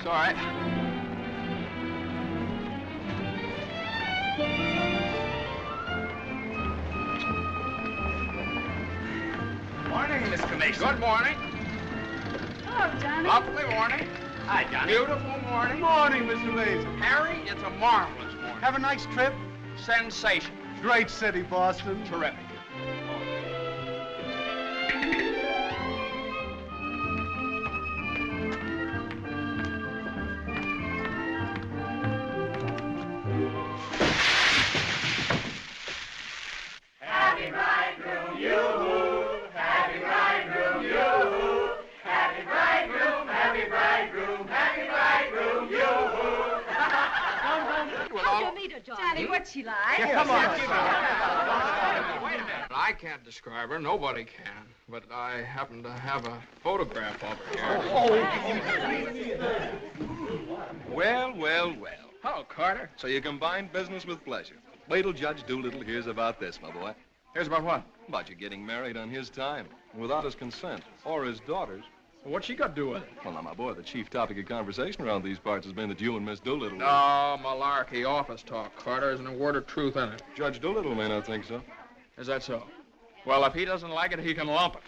all right. Morning, Mr. Mason. Good morning. Hello, Johnny. Lovely morning. Hi, Johnny. Beautiful morning. Morning, Mr. Mason. Harry, it's a marvelous morning. Have a nice trip. Sensation. Great city, Boston. Terrific. Happy bridegroom, yoo-hoo! Happy bridegroom, yoo-hoo! Happy bridegroom, happy bridegroom, happy bridegroom, yoo-hoo! How'd you meet her, Johnny? What's she like? Yeah, come on. Wait a minute. I can't describe her. Nobody can. But I happen to have a photograph of her here. Well, well, well. Hello, Carter. So you combine business with pleasure. Wait till Judge Doolittle hears about this, my boy. Here's about what? About you getting married on his time, without his consent, or his daughter's. What's she got to do with it? Well, now, my boy, the chief topic of conversation around these parts has been that you and Miss Doolittle... No, malarkey, office talk, Carter. Isn't a word of truth in it. Judge Doolittle may not think so. Is that so? Well, if he doesn't like it, he can lump it.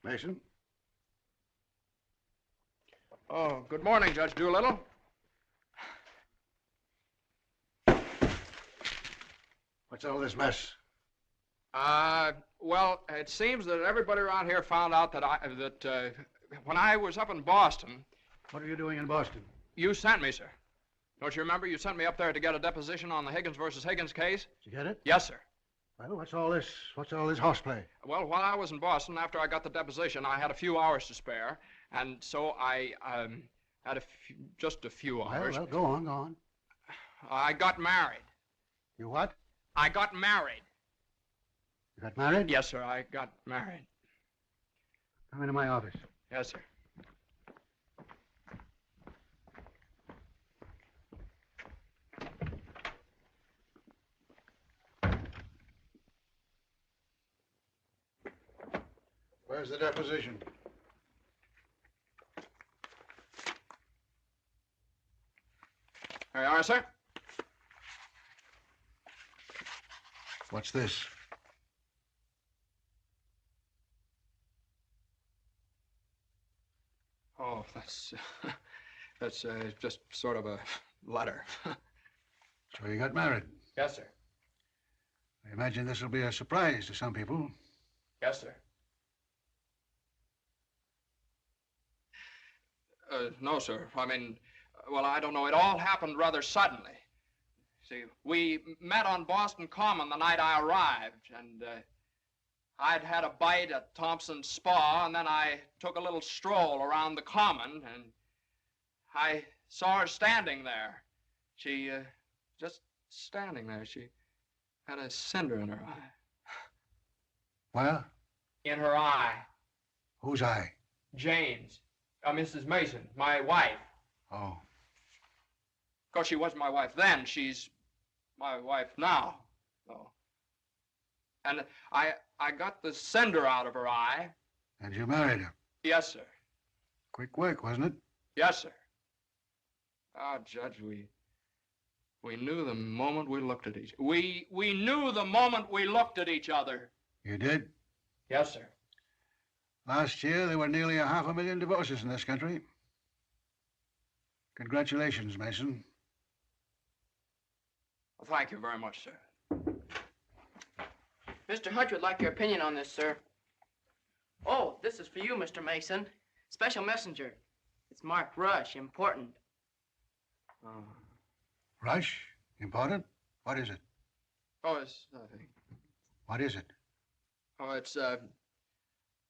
Mason? Oh, good morning, Judge Doolittle. What's all this mess? Well, it seems that everybody around here found out that when I was up in Boston... What are you doing in Boston? You sent me, sir. Don't you remember? You sent me up there to get a deposition on the Higgins versus Higgins case. Did you get it? Yes, sir. Well, what's all this horseplay? Well, while I was in Boston, after I got the deposition, I had a few hours to spare, and so I had just a few hours. Well, go on. I got married. You what? I got married. You got married? Yes, sir, I got married. Come into my office. Yes, sir. Where's the deposition? There you are, sir. What's this? Oh, that's just sort of a letter. So you got married. Yes, sir. I imagine this will be a surprise to some people. Yes, sir. No, sir. I mean, well, I don't know. It all happened rather suddenly. See, we met on Boston Common the night I arrived, and I'd had a bite at Thompson's Spa, and then I took a little stroll around the Common, and I saw her standing there. She, just standing there. She had a cinder in her eye. Well? In her eye. Whose eye? Jane's. Mrs. Mason, my wife. Oh. Of course, she wasn't my wife then. She's my wife now. Oh. And I got the cinder out of her eye. And you married her? Yes, sir. Quick work, wasn't it? Yes, sir. Ah, Judge, we knew the moment we looked at each... We knew the moment we looked at each other. You did? Yes, sir. Last year, there were nearly 500,000 divorces in this country. Congratulations, Mason. Well, thank you very much, sir. Mr. Hunt would like your opinion on this, sir. Oh, this is for you, Mr. Mason. Special messenger. It's marked Rush, important. Rush? Important? What is it? Oh, it's nothing. What is it? Oh, it's a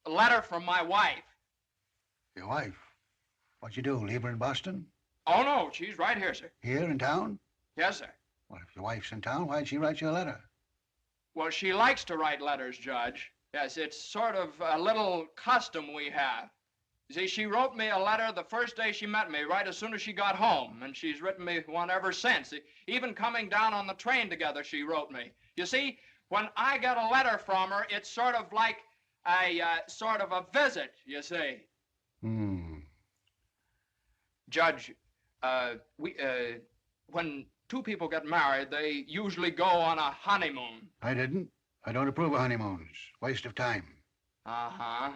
letter from my wife. Your wife? What'd you do, leave her in Boston? Oh, no, she's right here, sir. Here in town? Yes, sir. Well, if your wife's in town, why'd she write you a letter? Well, she likes to write letters, Judge. Yes, it's sort of a little custom we have. See, she wrote me a letter the first day she met me, right as soon as she got home, and she's written me one ever since. Even coming down on the train together, she wrote me. You see, when I get a letter from her, it's sort of like sort of a visit, you see. Judge, when two people get married, they usually go on a honeymoon. I didn't. I don't approve of honeymoons. Waste of time. Uh-huh.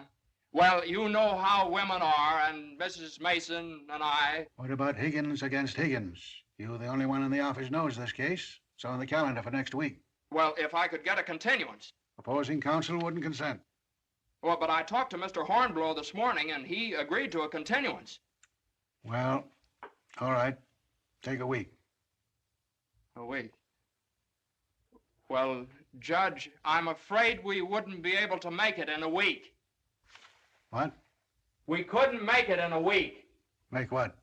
Well, you know how women are, and Mrs. Mason and I... What about Higgins against Higgins? You the only one in the office knows this case. It's on the calendar for next week. Well, if I could get a continuance. Opposing counsel wouldn't consent. Well, but I talked to Mr. Hornblow this morning, and he agreed to a continuance. Well, all right. Take a week. A week? Well, Judge, I'm afraid we wouldn't be able to make it in a week. What? We couldn't make it in a week. Make what?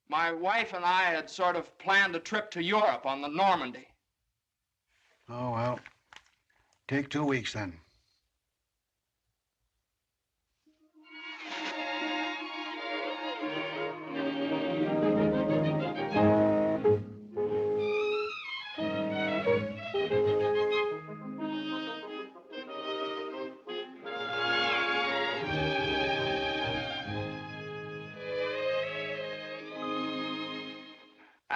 My wife and I had sort of planned a trip to Europe on the Normandy. Oh, well, take 2 weeks then.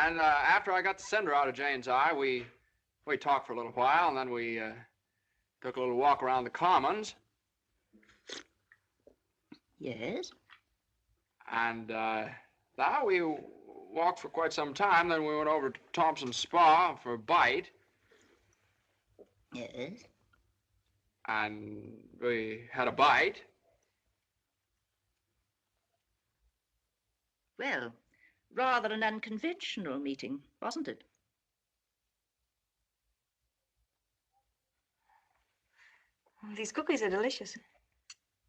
And after I got the cinder out of Jane's eye, we talked for a little while, and then we took a little walk around the Commons. Yes? And now we walked for quite some time, then we went over to Thompson's Spa for a bite. Yes? And we had a bite. Well, rather an unconventional meeting, wasn't it? These cookies are delicious.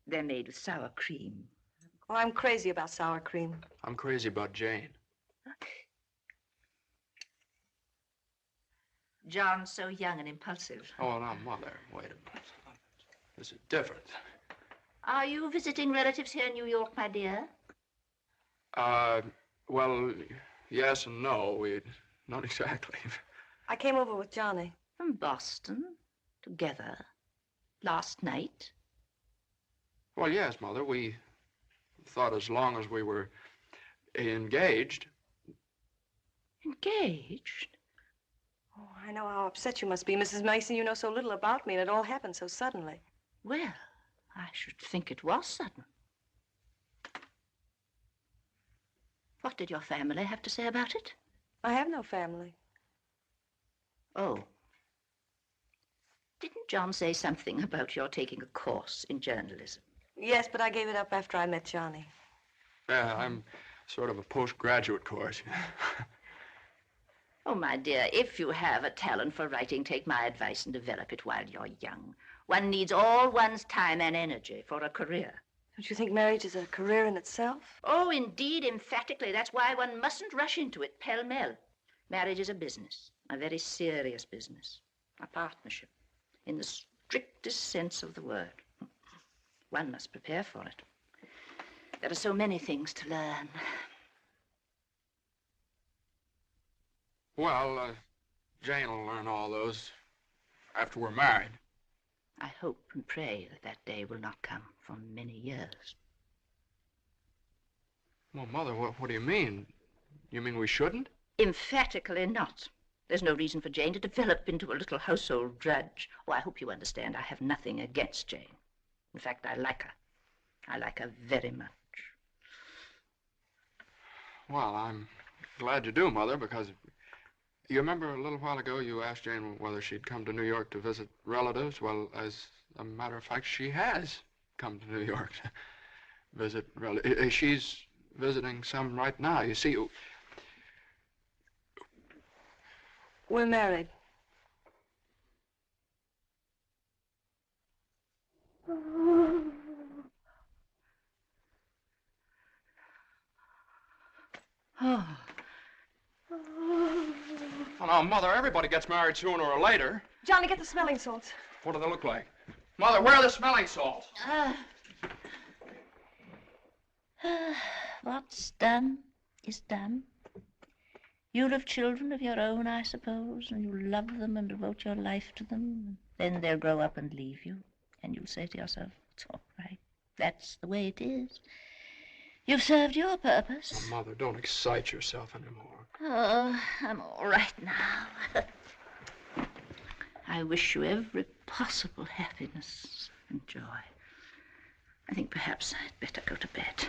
They're made with sour cream. Well, I'm crazy about sour cream. I'm crazy about Jane. John's so young and impulsive. Oh, now, Mother, wait a minute. This is different. Are you visiting relatives here in New York, my dear? Well, yes and no. Not exactly. I came over with Johnny. From Boston? Together? Last night? Well, yes, Mother. We thought as long as we were engaged. Engaged? Oh, I know how upset you must be, Mrs. Mason. You know so little about me, and it all happened so suddenly. Well, I should think it was sudden. What did your family have to say about it? I have no family. Oh. Didn't John say something about your taking a course in journalism? Yes, but I gave it up after I met Johnny. Yeah, I'm sort of a postgraduate course. Oh, my dear, if you have a talent for writing, take my advice and develop it while you're young. One needs all one's time and energy for a career. Don't you think marriage is a career in itself? Oh, indeed, emphatically. That's why one mustn't rush into it pell-mell. Marriage is a business, a very serious business, a partnership, in the strictest sense of the word. One must prepare for it. There are so many things to learn. Well, Jane will learn all those after we're married. I hope and pray that that day will not come for many years. Well, Mother, what do you mean? You mean we shouldn't? Emphatically not. There's no reason for Jane to develop into a little household drudge. Oh, I hope you understand I have nothing against Jane. In fact, I like her. I like her very much. Well, I'm glad you do, Mother, because you remember a little while ago you asked Jane whether she'd come to New York to visit relatives? Well, as a matter of fact, she has come to New York to visit relatives. She's visiting some right now. You see, we're married. Oh. Well, now, Mother, everybody gets married sooner or later. Johnny, get the smelling salts. What do they look like? Mother, where are the smelling salts? What's done is done. You'll have children of your own, I suppose, and you'll love them and devote your life to them. Then they'll grow up and leave you, and you'll say to yourself, it's all right. That's the way it is. You've served your purpose. Oh, Mother, don't excite yourself anymore. Oh, I'm all right now. I wish you every possible happiness and joy. I think perhaps I'd better go to bed.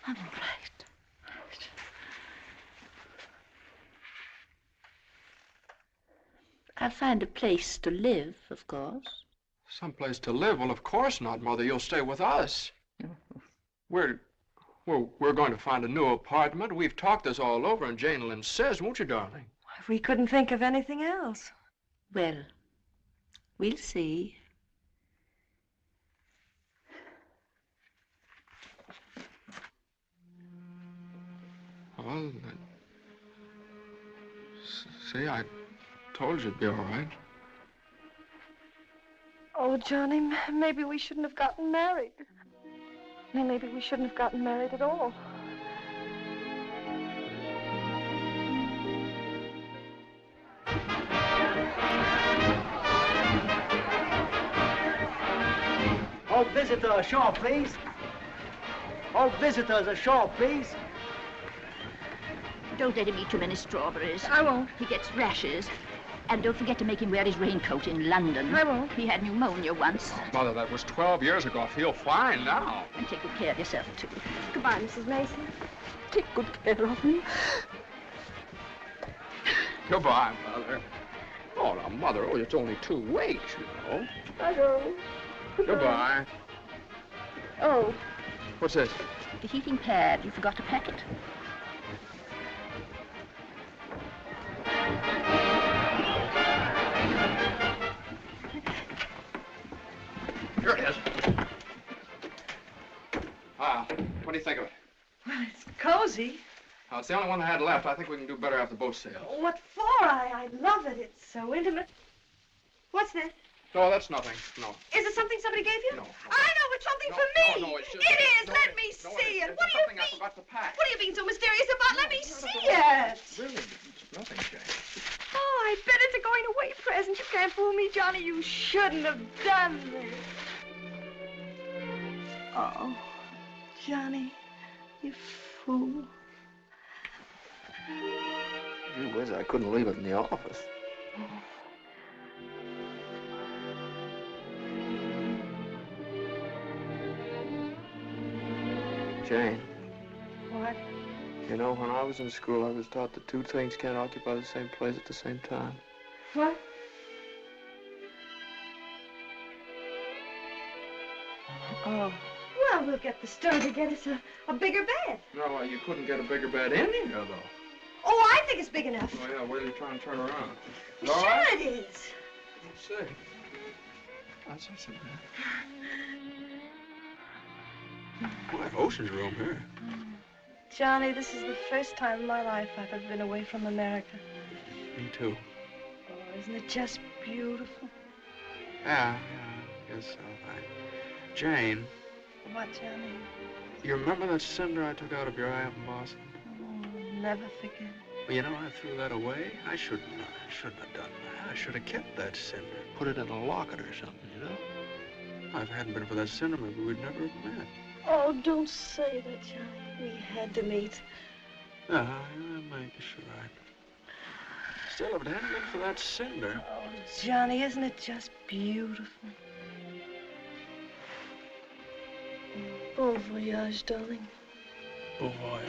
I'm all right. I'll find a place to live, of course. Someplace to live? Well, of course not, Mother. You'll stay with us. We're going to find a new apartment. We've talked this all over, and Jane will insist, won't you, darling? We couldn't think of anything else. Well, we'll see. Well, see, I told you it'd be all right. Oh, Johnny, maybe we shouldn't have gotten married. Maybe we shouldn't have gotten married at all. All visitors ashore, please. All visitors ashore, please. Don't let him eat too many strawberries. I won't. He gets rashes. And don't forget to make him wear his raincoat in London. I won't. He had pneumonia once. Mother, that was 12 years ago. I feel fine now. And take good care of yourself, too. Goodbye, Mrs. Mason. Take good care of him. Goodbye, Mother. Oh, now, Mother, it's only 2 weeks, you know. I know. Goodbye. Oh. What's this? The heating pad. You forgot to pack it. Here it is. What do you think of it? Well, it's cozy. It's the only one I had left. I think we can do better after boat sale. What for? I love it. It's so intimate. What's this? No, that's nothing. No. Is it something somebody gave you? No. I know, it's something for me. No, it's just... It is. No, Let me no, see it. It's What do you something I mean? forgot to pack. What are you being so mysterious about? Let me see it. Really, it's nothing, Jane. Oh, I bet it's a going away present. You can't fool me, Johnny. You shouldn't have done this. Oh, Johnny, you fool. Gee whiz, I couldn't leave it in the office. Jane. What? You know, when I was in school, I was taught that 2 things can't occupy the same place at the same time. What? Oh. Well, we'll get the store to get us a bigger bed. No, you couldn't get a bigger bed in here, though. Oh, I think it's big enough. Oh, yeah, wait till you try and turn around. Well, sure right? it is. Let's see. That's it. Boy, ocean's room here. Johnny, this is the first time in my life I've ever been away from America. Me too. Oh, isn't it just beautiful? Yeah, I guess so. Jane. What, Johnny? You remember that cinder I took out of your eye up in Boston? Oh, never forget. Well, you know, I threw that away. I shouldn't have done that. I should have kept that cinder, put it in a locket or something, you know? If it hadn't been for that cinder, maybe we'd never have met. Oh, don't say that, Johnny. We had to meet. Yeah, maybe you're right. Still, if it hadn't been for that cinder... Oh, Johnny, isn't it just beautiful? Bon voyage, darling. Bon voyage.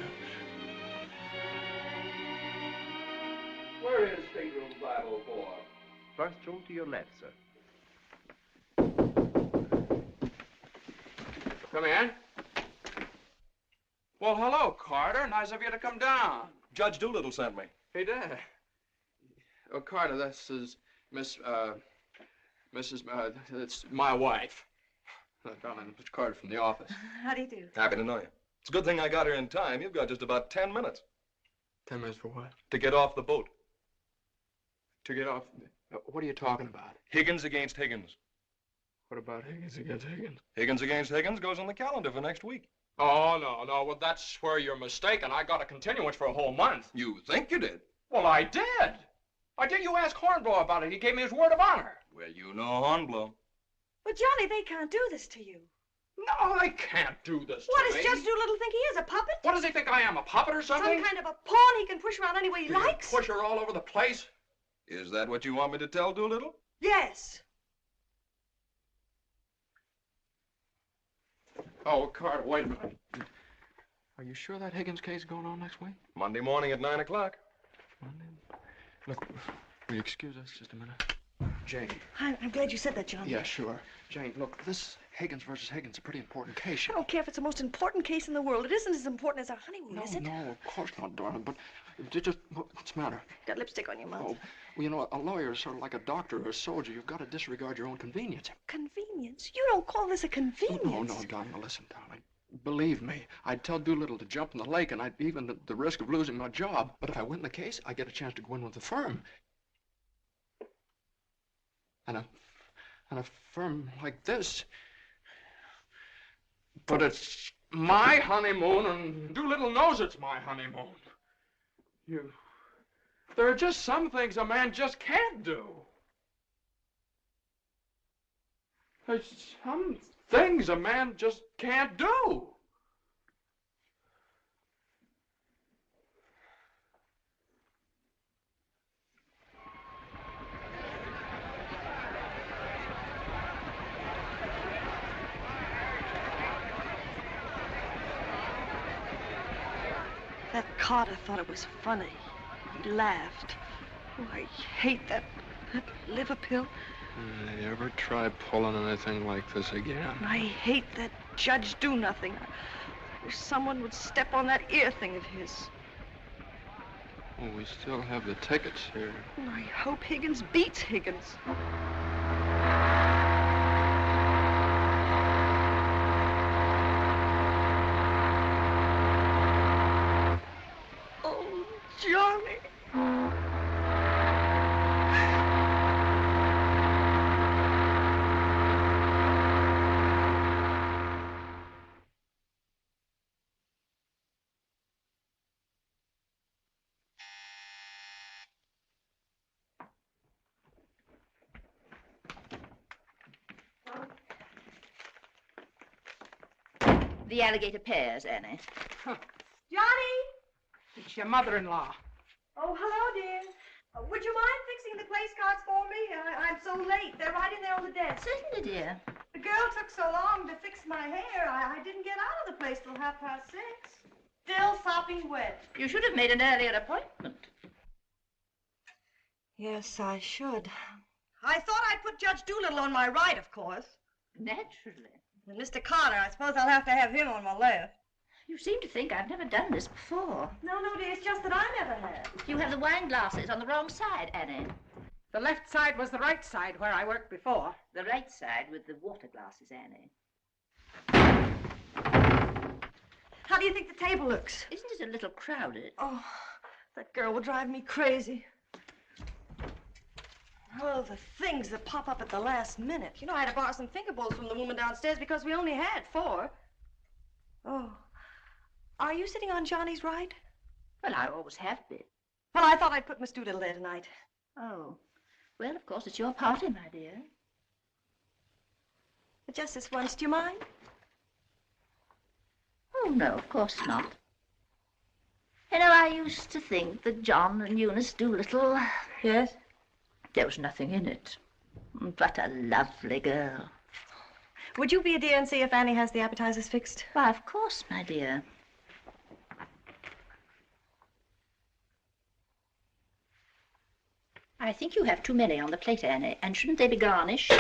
Where is stateroom 504? First room to your left, sir. Come in. Well, hello, Carter. Nice of you to come down. Judge Doolittle sent me. He did. Oh, Carter, this is it's my wife. Darling, it's Carter from the office. How do you do? Happy to know you. It's a good thing I got here in time. You've got just about 10 minutes. 10 minutes for what? To get off the boat. To get off? What are you talking about? Higgins against Higgins. What about Higgins against Higgins? Higgins against Higgins goes on the calendar for next week. Oh, no. Well, that's where you're mistaken. I got a continuance for a whole month. You think you did? Well, I did. You ask Hornblow about it. He gave me his word of honor. Well, you know Hornblow. But, Johnny, they can't do this to you. No, they can't do this What to does me. Judge Doolittle think he is, a puppet? What does he think I am, a puppet or something? Some kind of a pawn he can push around any way he likes? Push her all over the place? Is that what you want me to tell Doolittle? Yes. Oh, Carter, wait a minute. Are you sure that Higgins case is going on next week? Monday morning at 9 o'clock. Monday? Look, will you excuse us just a minute? Jane. I'm glad you said that, Johnny. Yeah, sure. Jane, look, this Higgins versus Higgins is a pretty important case. I don't care if it's the most important case in the world. It isn't as important as our honeymoon, is it? No, of course not, darling, but what's the matter? Got lipstick on your mouth. Oh, well, you know, a lawyer is sort of like a doctor or a soldier. You've got to disregard your own convenience. Convenience? You don't call this a convenience. Oh, no, darling, now listen, darling. Believe me, I'd tell Doolittle to jump in the lake, and I'd even at the risk of losing my job. But if I win the case, I get a chance to go in with the firm. And a firm like this. But it's my honeymoon, and Doolittle knows it's my honeymoon. There are just some things a man just can't do. There's some things a man just can't do. That Carter thought it was funny. He laughed. Oh, I hate that liver pill. You ever try pulling anything like this again? I hate that judge do nothing. I wish someone would step on that ear thing of his. Oh, we still have the tickets here. I hope Higgins beats Higgins. Oh, Johnny. The alligator pears, Annie. Johnny! It's your mother-in-law. Oh, hello, dear. Would you mind fixing the place cards for me? I'm so late. They're right in there on the desk. Certainly, dear. The girl took so long to fix my hair, I didn't get out of the place till 6:30. Still sopping wet. You should have made an earlier appointment. Yes, I should. I thought I'd put Judge Doolittle on my right, of course. Naturally. And Mr. Carter, I suppose I'll have to have him on my left. You seem to think I've never done this before. No, dear, it's just that I never have. You have the wine glasses on the wrong side, Annie. The left side was the right side where I worked before. The right side with the water glasses, Annie. How do you think the table looks? Isn't it a little crowded? Oh, that girl will drive me crazy. Oh, the things that pop up at the last minute. You know, I had to borrow some thinkables from the woman downstairs because we only had 4. Oh. Are you sitting on Johnny's right? Well, I always have been. Well, I thought I'd put Miss Doolittle there tonight. Oh. Well, of course, it's your party, my dear. But just this once, do you mind? Oh, no, of course not. You know, I used to think that John and Eunice Doolittle... Yes? There was nothing in it. But a lovely girl. Would you be a dear and see if Annie has the appetizers fixed? Why, of course, my dear. I think you have too many on the plate, Annie, and shouldn't they be garnished?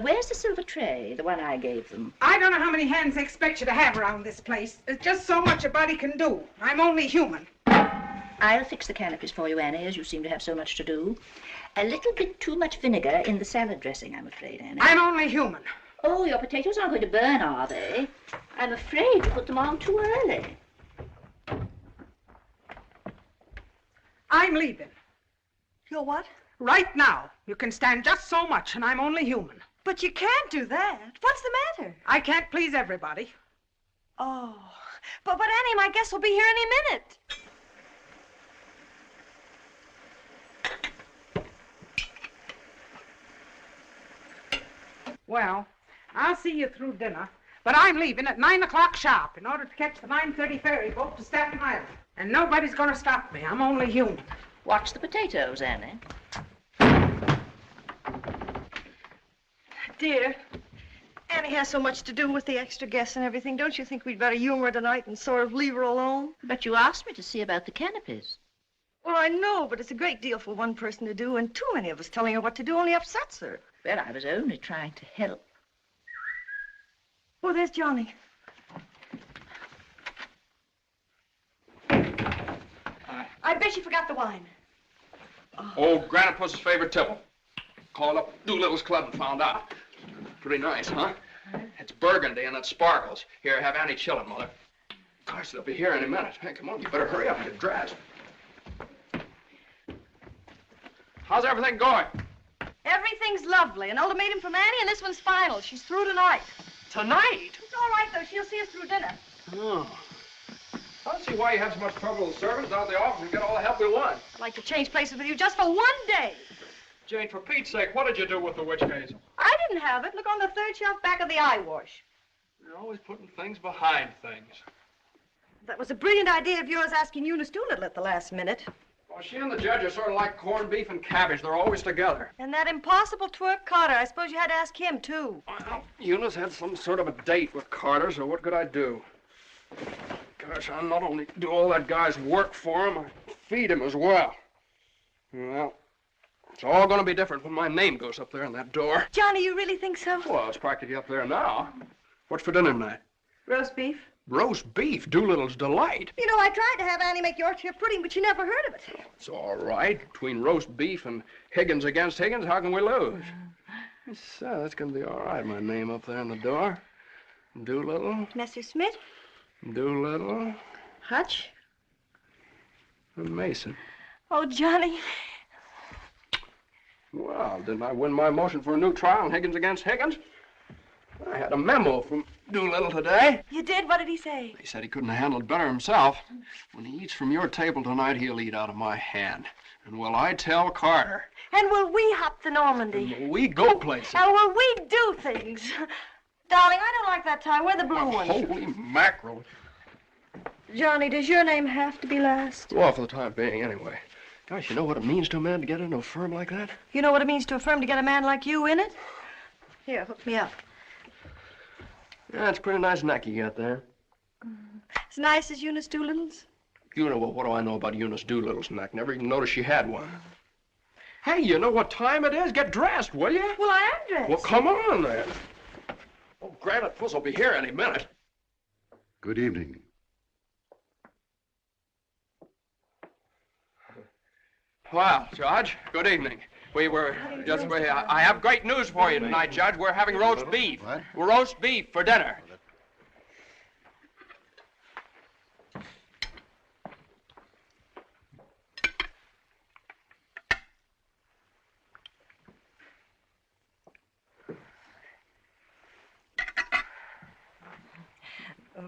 Where's the silver tray, the one I gave them? I don't know how many hands they expect you to have around this place. There's just so much a body can do. I'm only human. I'll fix the canopies for you, Annie, as you seem to have so much to do. A little bit too much vinegar in the salad dressing, I'm afraid, Annie. I'm only human. Oh, your potatoes aren't going to burn, are they? I'm afraid you put them on too early. I'm leaving. You're what? Right now. You can stand just so much, and I'm only human. But you can't do that. What's the matter? I can't please everybody. Oh, but Annie, my guest will be here any minute. Well, I'll see you through dinner, but I'm leaving at 9 o'clock sharp in order to catch the 9:30 ferry boat to Staten Island. And nobody's going to stop me. I'm only human. Watch the potatoes, Annie. Dear, Annie has so much to do with the extra guests and everything. Don't you think we'd better humor her tonight and sort of leave her alone? But you asked me to see about the canopies. Well, I know, but it's a great deal for one person to do, and too many of us telling her what to do only upsets her. Well, I was only trying to help. Oh, there's Johnny. I bet you forgot the wine. Old Grandpa's favorite tipple. Called up Doolittle's club and found out. Pretty nice, huh? It's burgundy and it sparkles. Here, have Annie chill it, Mother. Of course, they'll be here any minute. Hey, come on, you better hurry up and get dressed. How's everything going? Everything's lovely. An ultimatum from Annie, and this one's final. She's through tonight. Tonight? It's all right, though. She'll see us through dinner. Oh. I don't see why you have so much trouble with servants out of the office and get all the help we want. I'd like to change places with you just for one day. Jane, for Pete's sake, what did you do with the witch hazel? I didn't have it. Look on the third shelf back of the eye wash. You're always putting things behind things. That was a brilliant idea of yours asking Eunice Doolittle at the last minute. Well, she and the judge are sort of like corned beef and cabbage. They're always together. And that impossible twerp Carter. I suppose you had to ask him, too. Well, Eunice had some sort of a date with Carter, so what could I do? Gosh, I not only do all that guy's work for him, I feed him as well. Well, it's all going to be different when my name goes up there on that door. Johnny, you really think so? Well, it's practically up there now. What's for dinner tonight? Roast beef. Roast beef, Doolittle's delight. You know, I tried to have Annie make Yorkshire pudding, but she never heard of it. It's all right. Between roast beef and Higgins against Higgins, how can we lose? So, that's going to be all right, my name up there on the door. Doolittle. Messr. Smith. Doolittle. Hutch. And Mason. Oh, Johnny. Well, didn't I win my motion for a new trial on Higgins against Higgins? I had a memo from Doolittle today. You did? What did he say? He said he couldn't have handled it better himself. When he eats from your table tonight, he'll eat out of my hand. And will I tell Carter? And will we hop the Normandy? And will we go places? And will we do things? Darling, I don't like that tie. Wear the blue one. Holy mackerel. Johnny, does your name have to be last? Well, for the time being, anyway. Gosh, you know what it means to a man to get into a firm like that? You know what it means to a firm to get a man like you in it? Here, hook me up. Yeah, it's a pretty nice neck you got there. As nice as Eunice Doolittle's? You know, what do I know about Eunice Doolittle's neck? Never even noticed she had one. Hey, you know what time it is? Get dressed, will you? Well, I am dressed. Well, come on, then. Oh, Granite Puss will be here any minute. Good evening. Well, Judge, good evening. I have great news for you tonight, Judge. We're having roast beef. What? Roast beef for dinner.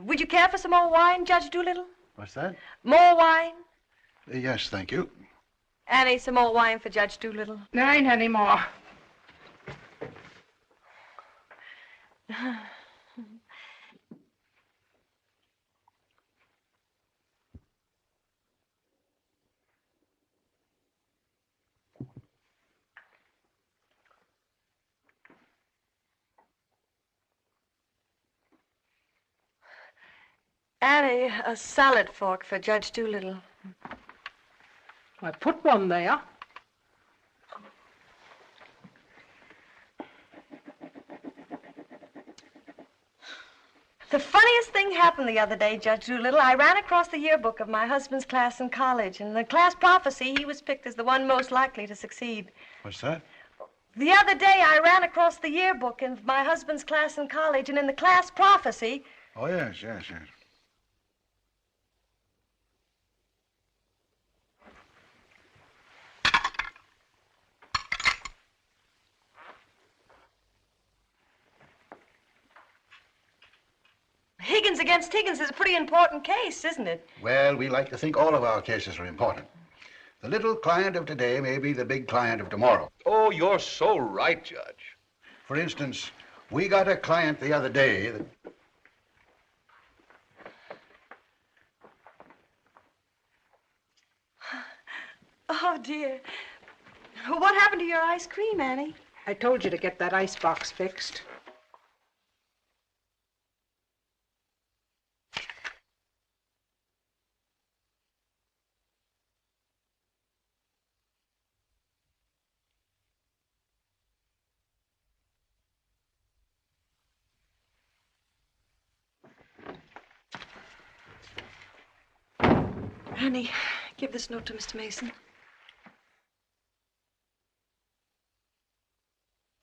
Would you care for some more wine, Judge Doolittle? What's that? More wine? Yes, thank you. Annie, some more wine for Judge Doolittle. There ain't any more. Annie, a salad fork for Judge Doolittle. I put one there. The funniest thing happened the other day, Judge Doolittle. I ran across the yearbook of my husband's class in college, and in the class prophecy, he was picked as the one most likely to succeed. What's that? The other day, I ran across the yearbook in my husband's class in college, and in the class prophecy... Oh, yes, yes, yes. Higgins Higgins against Higgins is a pretty important case, isn't it? Well, we like to think all of our cases are important. The little client of today may be the big client of tomorrow. Oh, you're so right, Judge. For instance, we got a client the other day that... Oh, dear. What happened to your ice cream, Annie? I told you to get that ice box fixed. Annie, give this note to Mr. Mason.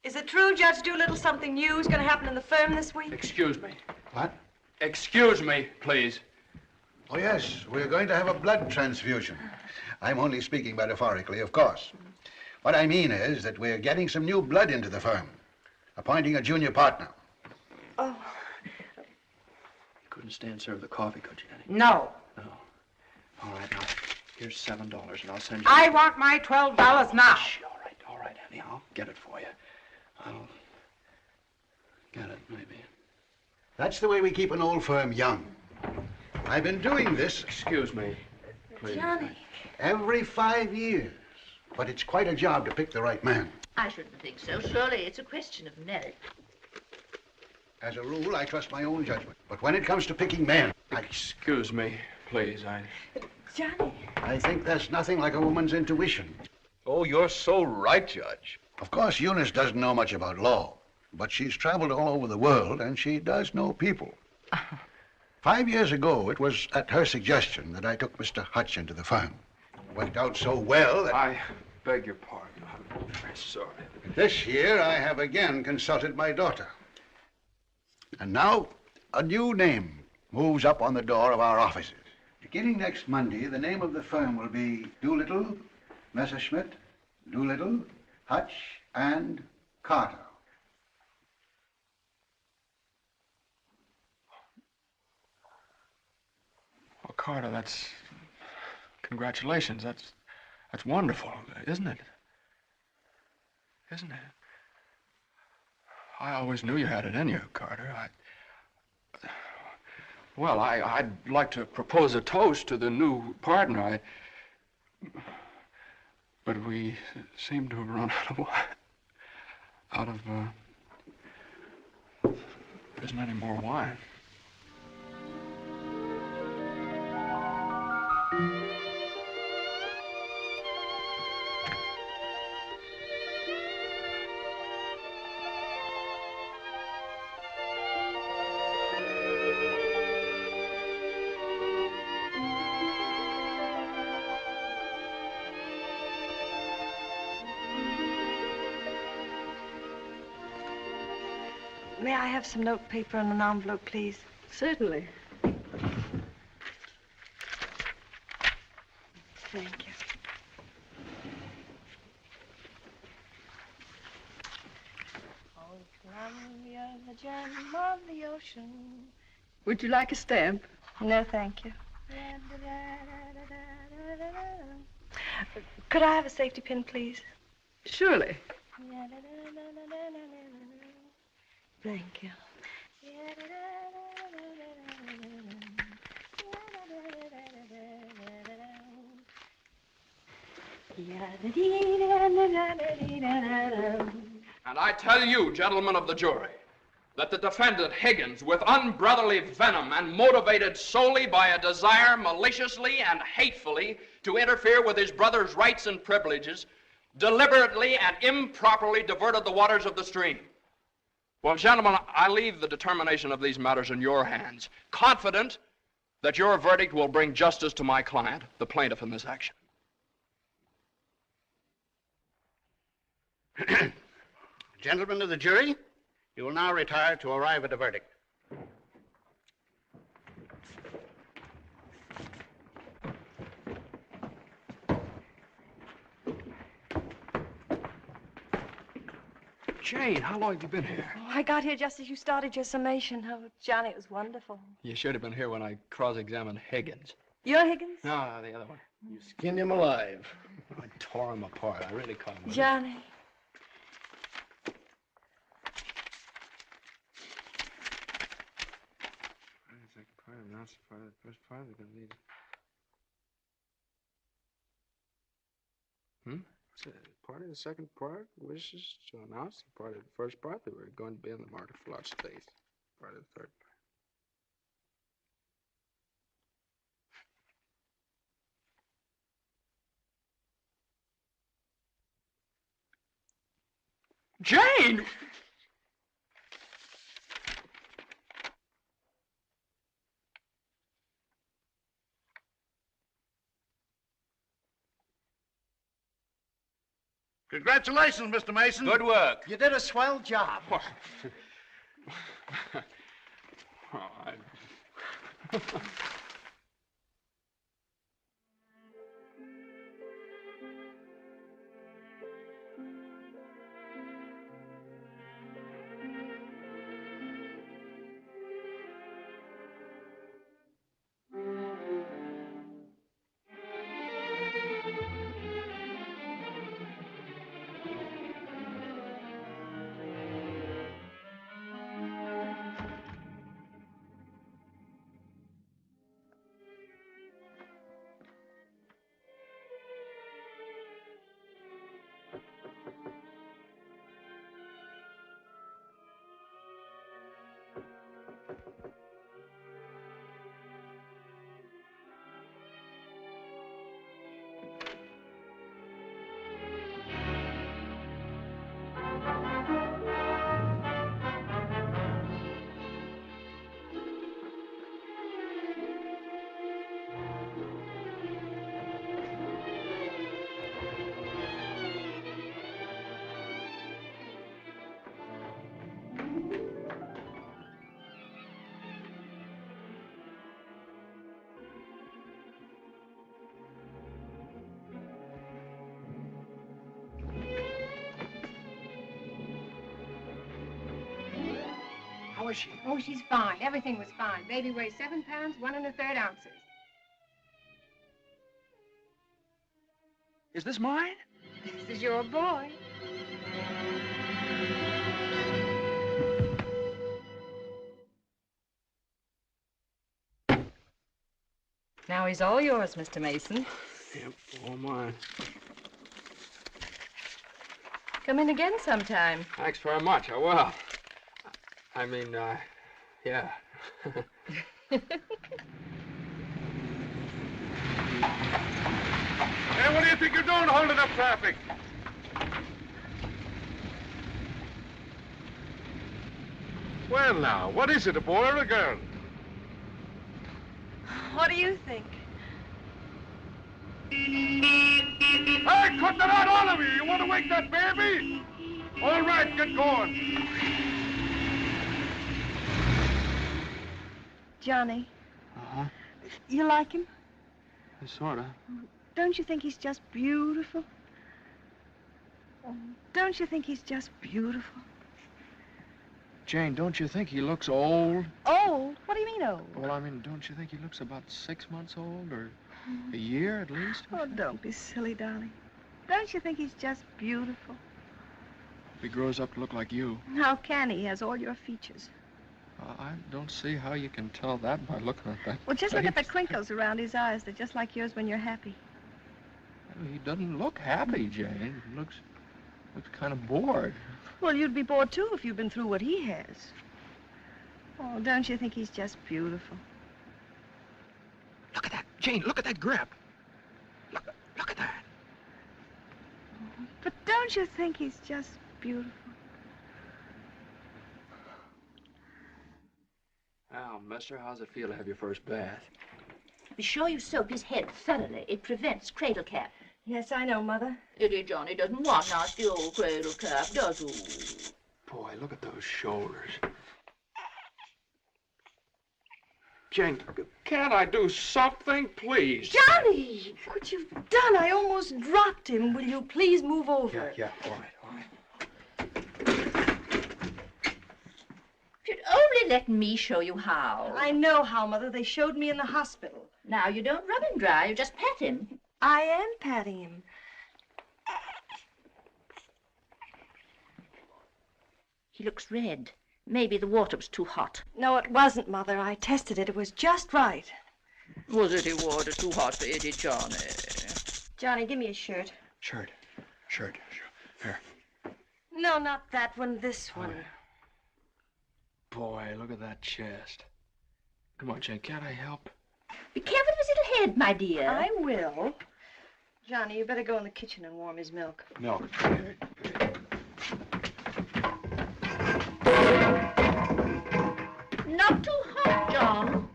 Is it true, Judge Doolittle, something new is going to happen in the firm this week? Excuse me. What? Excuse me, please. Oh, yes, we're going to have a blood transfusion. I'm only speaking metaphorically, of course. What I mean is that we're getting some new blood into the firm, appointing a junior partner. Oh. You couldn't stand serve the coffee, could you, Annie? No. No. All right, now, here's $7, and I'll send you... I want my $12 now. Shh, all right, Annie, I'll get it for you. I'll get it, maybe. That's the way we keep an old firm young. I've been doing this... Excuse me, please. Johnny. Every 5 years. But it's quite a job to pick the right man. I shouldn't think so. Surely it's a question of merit. As a rule, I trust my own judgment. But when it comes to picking men, Excuse me, please, Johnny. I think there's nothing like a woman's intuition. Oh, you're so right, Judge. Of course, Eunice doesn't know much about law, but she's traveled all over the world, and she does know people. 5 years ago, it was at her suggestion that I took Mr. Hutch into the firm. It worked out so well that... I beg your pardon. I'm very sorry. This year, I have again consulted my daughter. And now, a new name moves up on the door of our offices. Beginning next Monday, the name of the firm will be Doolittle, Messerschmitt, Doolittle, Hutch, and Carter. Well, Carter, that's... Congratulations. That's wonderful, isn't it? Isn't it? I always knew you had it in you, Carter. Well, I'd like to propose a toast to the new partner. But we seem to have run out of wine. There isn't any more wine. May I have some notepaper and an envelope, please? Certainly. Thank you. Oh, Columbia, the gem of the ocean. Would you like a stamp? No, thank you. Could I have a safety pin, please? Surely. Thank you. And I tell you, gentlemen of the jury, that the defendant Higgins, with unbrotherly venom and motivated solely by a desire maliciously and hatefully to interfere with his brother's rights and privileges, deliberately and improperly diverted the waters of the stream. Well, gentlemen, I leave the determination of these matters in your hands, confident that your verdict will bring justice to my client, the plaintiff in this action. Gentlemen of the jury, you will now retire to arrive at a verdict. Jane, how long have you been here? Oh, I got here just as you started your summation. Oh, Johnny, it was wonderful. You should have been here when I cross-examined Higgins. You're Higgins? No, the other one. You skinned him alive. I tore him apart. I really caught him. Johnny. Second part, announce the part of the first part. They're gonna need. Part of the second part wishes to announce the part of the first part that we're going to be in the market for large space. Part of the third part. Jane! Congratulations, Mr. Mason. Good work. You did a swell job. How is she? Oh, she's fine. Everything was fine. Baby weighs 7 pounds, 1 1/3 ounces. Is this mine? This is your boy. Now he's all yours, Mr. Mason. Yep, all mine. Come in again sometime. Thanks very much. I will. I mean, yeah. Hey, what do you think you're doing holding up traffic? Well, now, what is it, a boy or a girl? What do you think? Hey, cut that out, all of you! You want to wake that baby? All right, get going. Johnny. Uh-huh. You like him? Sort of. Don't you think he's just beautiful? Don't you think he's just beautiful? Jane, don't you think he looks old? Old? What do you mean old? Well, I mean, don't you think he looks about 6 months old, or a year at least? Oh, don't be silly, darling. Don't you think he's just beautiful? If he grows up to look like you. How can he? He has all your features. I don't see how you can tell that by looking at that. Well, just look at the face. crinkles around his eyes. They're just like yours when you're happy. He doesn't look happy, Jane. He looks kind of bored. Well, you'd be bored, too, if you'd been through what he has. Oh, don't you think he's just beautiful? Look at that, Jane. Look at that grip. Look at that. But don't you think he's just beautiful? Well, mister, how's it feel to have your first bath? Be sure you soap his head thoroughly. It prevents cradle cap. Yes, I know, Mother. Dear Johnny doesn't want nasty old cradle cap, does he? Boy, look at those shoulders. Jane, can't I do something, please? Johnny! What you've done, I almost dropped him. Will you please move over? Yeah, all right. let me show you how. I know how, Mother. They showed me in the hospital. Now, you don't rub him dry, you just pat him. I am patting him. He looks red. Maybe the water was too hot. No, it wasn't, Mother. I tested it. It was just right. Was it water too hot for Eddie, Johnny? Johnny, give me a shirt. Shirt. Here. No, not that one. This one. Boy, look at that chest. Come on, Jane, can't I help? Be careful of his little head, my dear. I will. Johnny, you better go in the kitchen and warm his milk. Milk. Not too hot, John.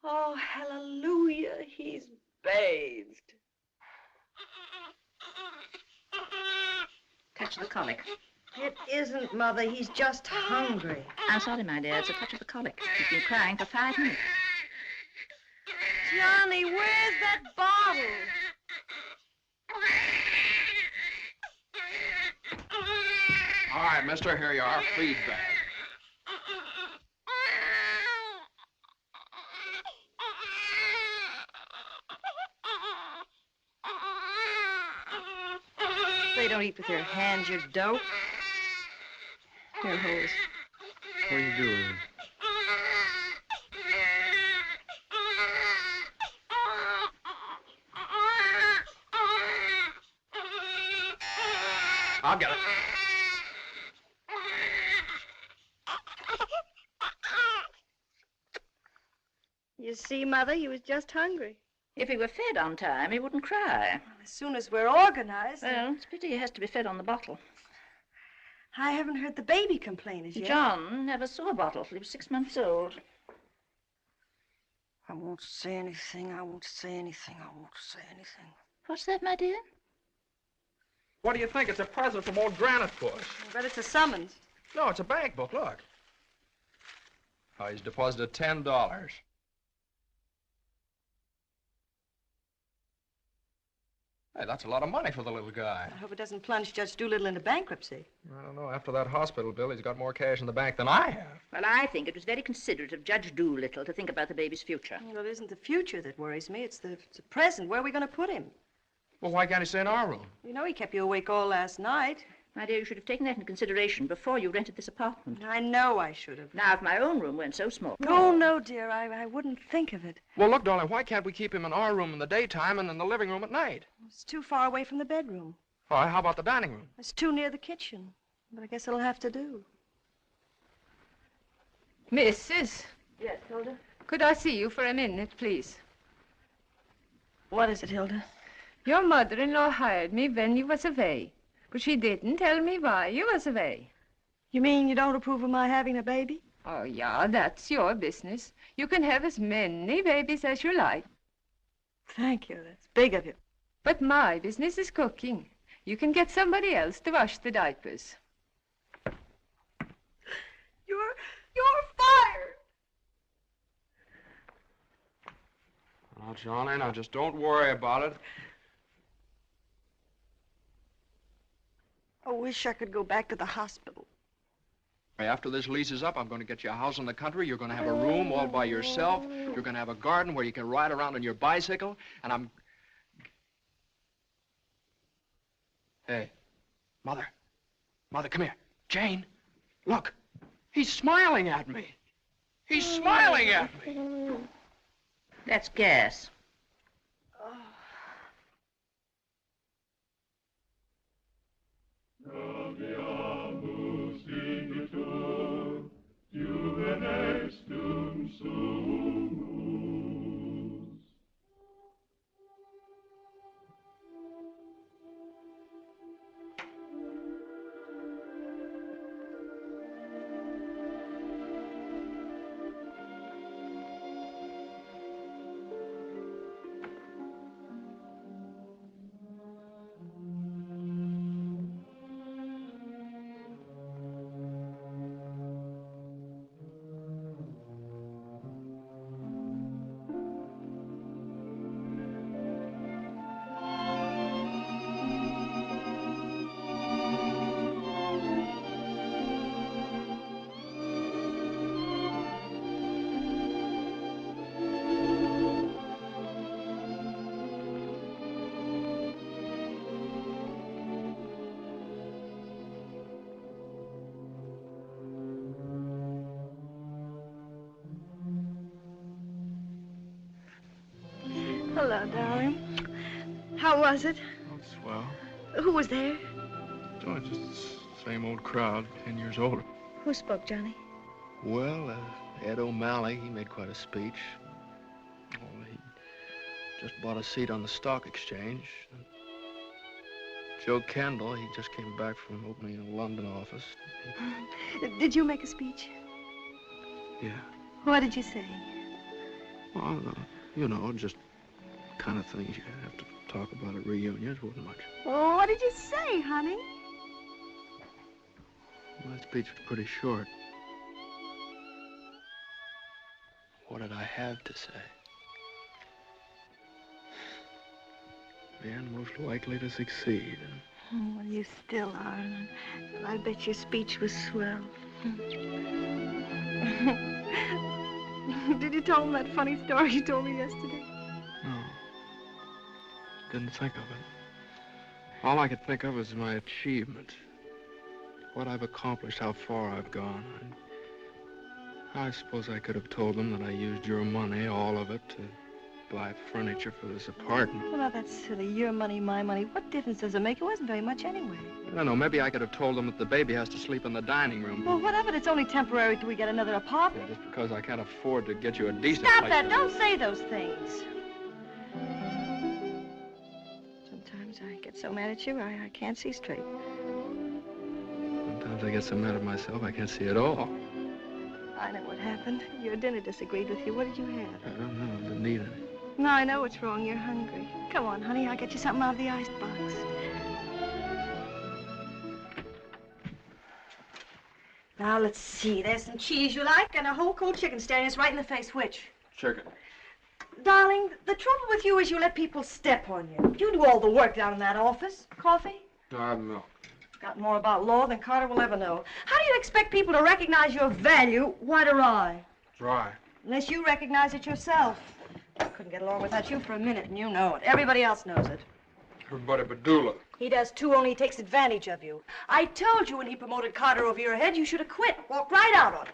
Oh, hallelujah. He's bathed. Touch the colic. It isn't, Mother. He's just hungry. I'm sorry, my dear. It's a touch of the colic. He's been crying for 5 minutes. Johnny, where's that bottle? All right, mister, here you are. Feed bag. They don't eat with their hands, you dope. Here, hose. What are you doing? I'll get it. You see, Mother, he was just hungry. If he were fed on time, he wouldn't cry. As soon as we're organized... Well, it's a pity he has to be fed on the bottle. I haven't heard the baby complain as yet. John never saw a bottle till he was 6 months old. I won't say anything. I won't say anything. I won't say anything. What's that, my dear? What do you think? It's a present from old Granite Bush. I bet it's a summons. No, it's a bank book. Look. Oh, he's deposited $10. Hey, that's a lot of money for the little guy. I hope it doesn't plunge Judge Doolittle into bankruptcy. I don't know. After that hospital bill, he's got more cash in the bank than I have. Well, I think it was very considerate of Judge Doolittle to think about the baby's future. Well, it isn't the future that worries me. It's the present. Where are we going to put him? Well, why can't he stay in our room? You know he kept you awake all last night. My dear, you should have taken that into consideration before you rented this apartment. I know I should have. Now, if my own room weren't so small... Oh, no, dear. I wouldn't think of it. Well, look, darling, why can't we keep him in our room in the daytime and in the living room at night? It's too far away from the bedroom. All right, how about the dining room? It's too near the kitchen. But I guess it'll have to do. Mrs. Yes, Hilda? Could I see you for a minute, please? What is it, Hilda? Your mother-in-law hired me when you was away, but she didn't tell me why you was away. You mean you don't approve of my having a baby? Oh, yeah, that's your business. You can have as many babies as you like. Thank you. That's big of you. But my business is cooking. You can get somebody else to wash the diapers. You're fired. Oh, Johnny, now just don't worry about it. I wish I could go back to the hospital. After this lease is up, I'm going to get you a house in the country. You're going to have a room all by yourself. You're going to have a garden where you can ride around on your bicycle. And I'm... Hey, Mother. Mother, come here. Jane, look. He's smiling at me. He's smiling at me. That's gas. Hello, darling. How was it? Oh, swell. Who was there? Oh, just the same old crowd, 10 years older. Who spoke, Johnny? Well, Ed O'Malley, he made quite a speech. Oh, he just bought a seat on the stock exchange. Joe Kendall, he just came back from opening a London office. Did you make a speech? Yeah. What did you say? Well, you know, just kind of things you have to talk about at reunions. Wasn't much. Oh, what did you say, honey? Well, that speech was pretty short. What did I have to say? Man most likely to succeed. Oh, well, you still are. Well, I bet your speech was swell. Did you tell him that funny story you told me yesterday? No. Didn't think of it. All I could think of was my achievements. What I've accomplished, how far I've gone. I suppose I could have told them that I used your money, all of it, to buy furniture for this apartment. Well, now, that's silly. Your money, my money. What difference does it make? It wasn't very much anyway. I don't know. Maybe I could have told them that the baby has to sleep in the dining room. Well, what of it? It's only temporary till we get another apartment. Yeah, just because I can't afford to get you a decent Stop place that. to Don't live. say those things. Sometimes I get so mad at you, I can't see straight. Sometimes I get so mad at myself, I can't see at all. I know what happened. Your dinner disagreed with you. What did you have? I don't know. I didn't eat any. No, I know what's wrong. You're hungry. Come on, honey. I'll get you something out of the icebox. Now, let's see. There's some cheese you like and a whole cold chicken staring us right in the face. Which? Chicken. Darling, the trouble with you is you let people step on you. You do all the work down in that office. Coffee? No, I have milk. Got more about law than Carter will ever know. How do you expect people to recognize your value, white or rye? Dry. Unless you recognize it yourself. I couldn't get along without you for a minute, and you know it. Everybody else knows it. Everybody but Dula. He does too, only he takes advantage of you. I told you when he promoted Carter over your head, you should have quit. Walked right out on him.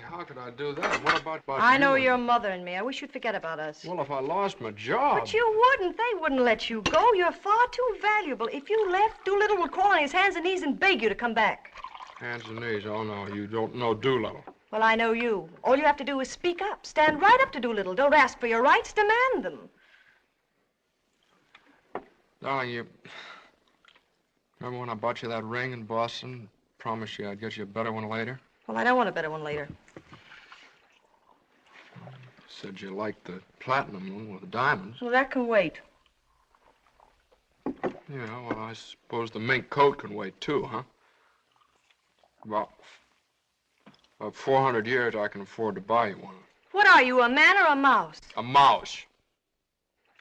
How could I do that? What about I know you? your mother and me. I wish you'd forget about us. Well, if I lost my job... But you wouldn't. They wouldn't let you go. You're far too valuable. If you left, Doolittle would crawl on his hands and knees and beg you to come back. Hands and knees. Oh, no, you don't know Doolittle. Well, I know you. All you have to do is speak up. Stand right up to Doolittle. Don't ask for your rights. Demand them. Darling, you... Remember when I bought you that ring in Boston? Promised you I'd get you a better one later? Well, I don't want a better one later. Said you liked the platinum one with the diamonds. Well, that can wait. Yeah, well, I suppose the mink coat can wait, too, huh? About 400 years, I can afford to buy you one. What are you, a man or a mouse? A mouse.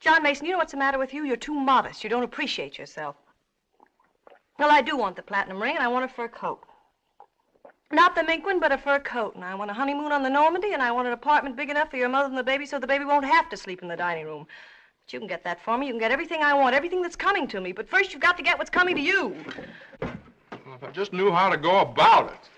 John Mason, you know what's the matter with you? You're too modest. You don't appreciate yourself. Well, I do want the platinum ring, and I want a fur coat. Not the mink one, but a fur coat. And I want a honeymoon on the Normandy, and I want an apartment big enough for your mother and the baby so the baby won't have to sleep in the dining room. But you can get that for me. You can get everything I want, everything that's coming to me. But first, you've got to get what's coming to you. Well, if I just knew how to go about it.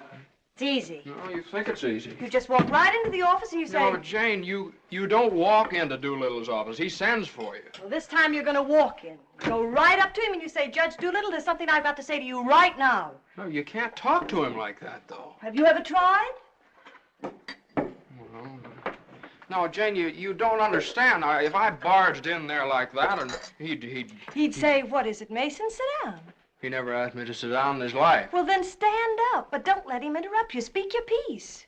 It's easy. No, you think it's easy. You just walk right into the office and you say... No, Jane, you don't walk into Doolittle's office. He sends for you. Well, this time you're going to walk in. Go right up to him and you say, Judge Doolittle, there's something I've got to say to you right now. No, you can't talk to him like that, though. Have you ever tried? Well, no, Jane, you don't understand. If I barged in there like that, and He'd say, what is it, Mason? Sit down. He never asked me to sit down in his life. Well, then stand up, but don't let him interrupt you. Speak your piece.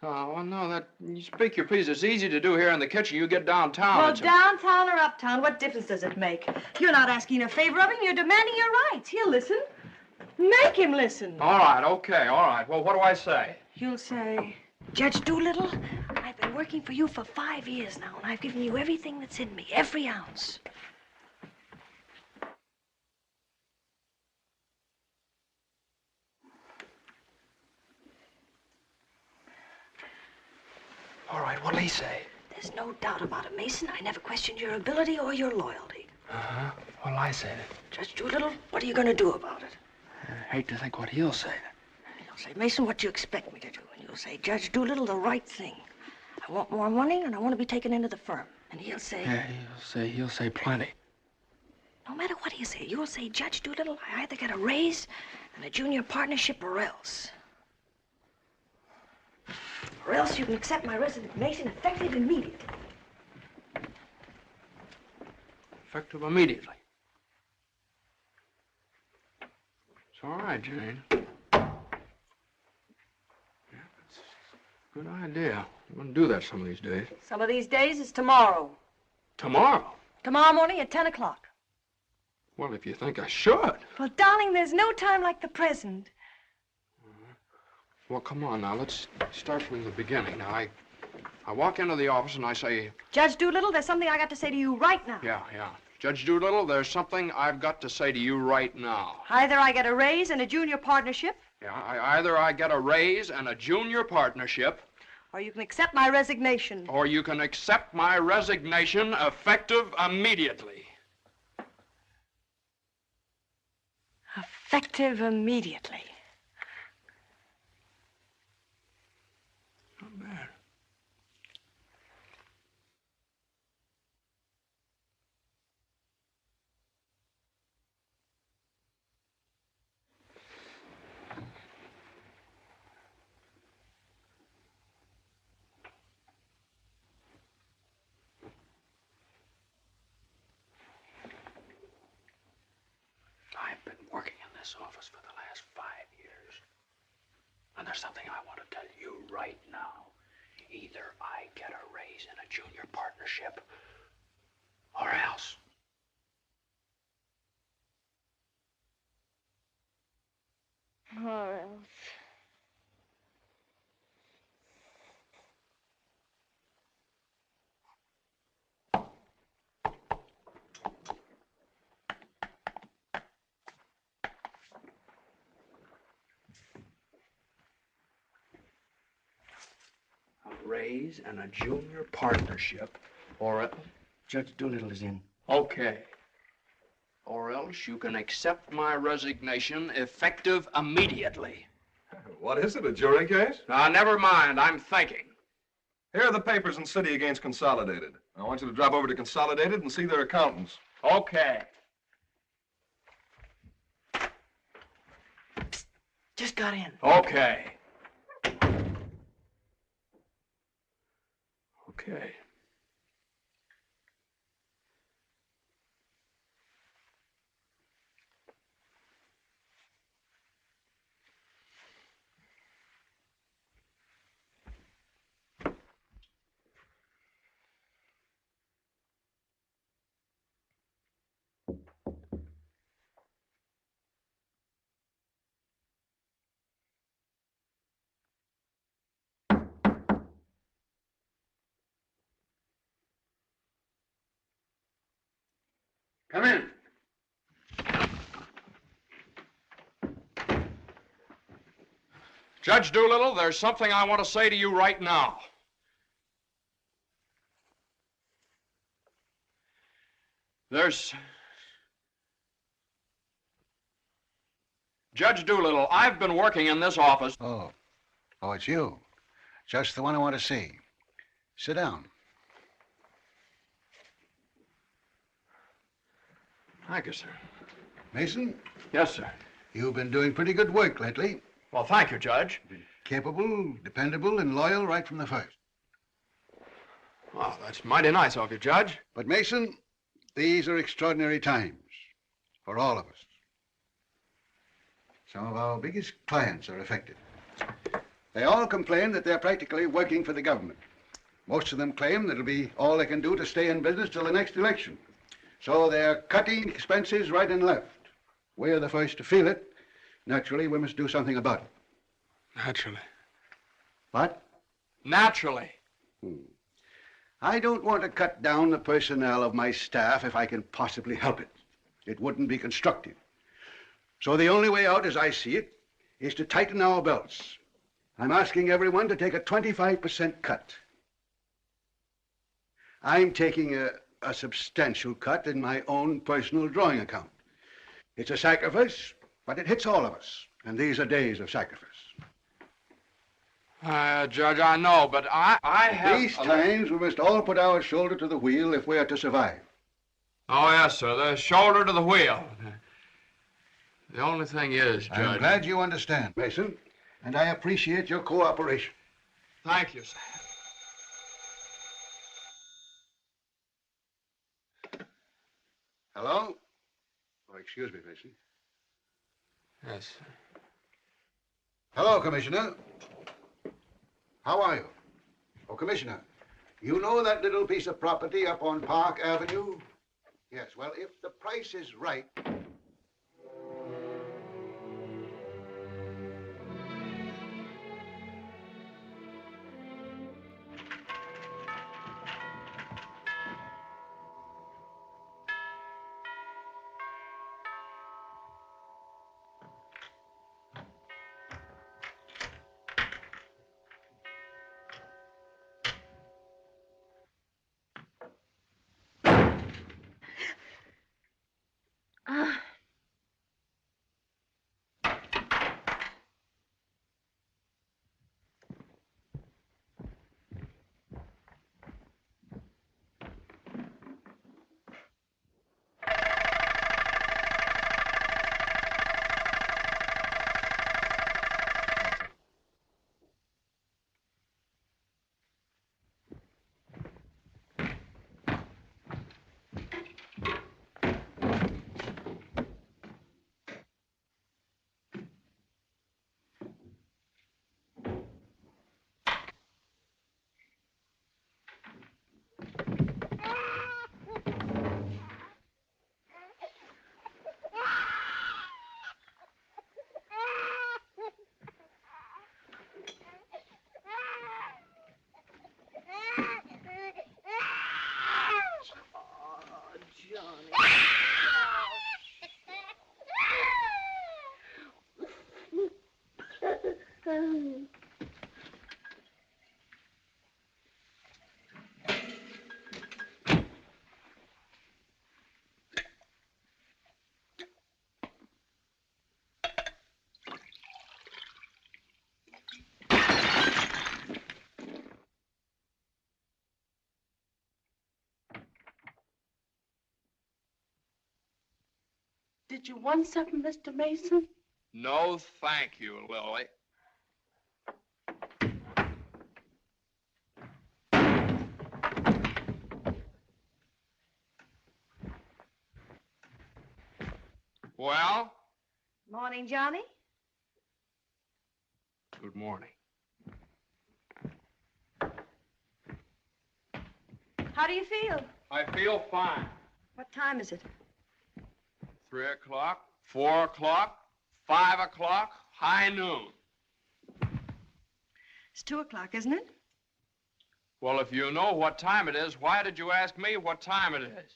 Oh, well, no, you speak your piece. It's easy to do here in the kitchen. You get downtown. Well, downtown or uptown, what difference does it make? You're not asking a favor of him. You're demanding your rights. He'll listen. Make him listen. All right, okay, all right. Well, what do I say? You'll say, Judge Doolittle, I've been working for you for 5 years now, and I've given you everything that's in me, every ounce. All right, what'll he say? There's no doubt about it, Mason. I never questioned your ability or your loyalty. Uh-huh. What'll I say then? Judge Doolittle, what are you going to do about it? I hate to think what he'll say. He'll say, Mason, what do you expect me to do? And you'll say, Judge Doolittle, the right thing. I want more money, and I want to be taken into the firm. And he'll say... Yeah, he'll say plenty. No matter what he'll say, you'll say, Judge Doolittle, I either get a raise and a junior partnership or else. Or else you can accept my resignation effective immediately. Effective immediately. It's all right, Jane. Yeah, that's a good idea. I'm going to do that some of these days. Some of these days is tomorrow. Tomorrow? Tomorrow morning at 10 o'clock. Well, if you think I should. Well, darling, there's no time like the present. Well, come on now. Let's start from the beginning. Now, I walk into the office and I say... Judge Doolittle, there's something I got to say to you right now. Yeah. Judge Doolittle, there's something I've got to say to you right now. Either I get a raise and a junior partnership. Yeah, either I get a raise and a junior partnership. Or you can accept my resignation. Or you can accept my resignation effective immediately. Effective immediately. Not bad. I've been working in this office for the last 5 years. And there's something I want to tell you right now. Either I get a raise and a junior partnership, or else. Or else. A raise and a junior partnership, or else. Judge Doolittle is in. Okay. Or else you can accept my resignation effective immediately. What is it, a jury case? Now, never mind. I'm thinking. Here are the papers in City against Consolidated. I want you to drop over to Consolidated and see their accountants. Okay. Just got in. Okay. Okay. Come in. Judge Doolittle, there's something I want to say to you right now. Judge Doolittle, I've been working in this office. Oh, it's you. Just the one I want to see. Sit down. Thank you, sir. Mason? Yes, sir. You've been doing pretty good work lately. Well, thank you, Judge. Capable, dependable, and loyal right from the first. Well, that's mighty nice of you, Judge. But, Mason, these are extraordinary times for all of us. Some of our biggest clients are affected. They all complain that they're practically working for the government. Most of them claim that it'll be all they can do to stay in business till the next election. So they're cutting expenses right and left. We're the first to feel it. Naturally, we must do something about it. Naturally. What? Naturally. I don't want to cut down the personnel of my staff if I can possibly help it. It wouldn't be constructive. So the only way out, as I see it, is to tighten our belts. I'm asking everyone to take a 25% cut. I'm taking a substantial cut in my own personal drawing account. It's a sacrifice, but it hits all of us, and these are days of sacrifice. Judge, I know, but I have... These times, we must all put our shoulder to the wheel if we are to survive. Oh, yes, sir. The shoulder to the wheel. The only thing is, Judge... I'm glad you understand, Mason, and I appreciate your cooperation. Thank you, sir. Hello? Oh, excuse me, Mason. Yes, sir. Hello, Commissioner. How are you? Oh, Commissioner, you know that little piece of property up on Park Avenue? Yes, well, if the price is right... Did you want something, Mr. Mason? No, thank you, Lily. Well? Morning, Johnny. Good morning. How do you feel? I feel fine. What time is it? 3 o'clock, 4 o'clock, 5 o'clock, high noon. It's 2 o'clock, isn't it? Well, if you know what time it is, why did you ask me what time it is?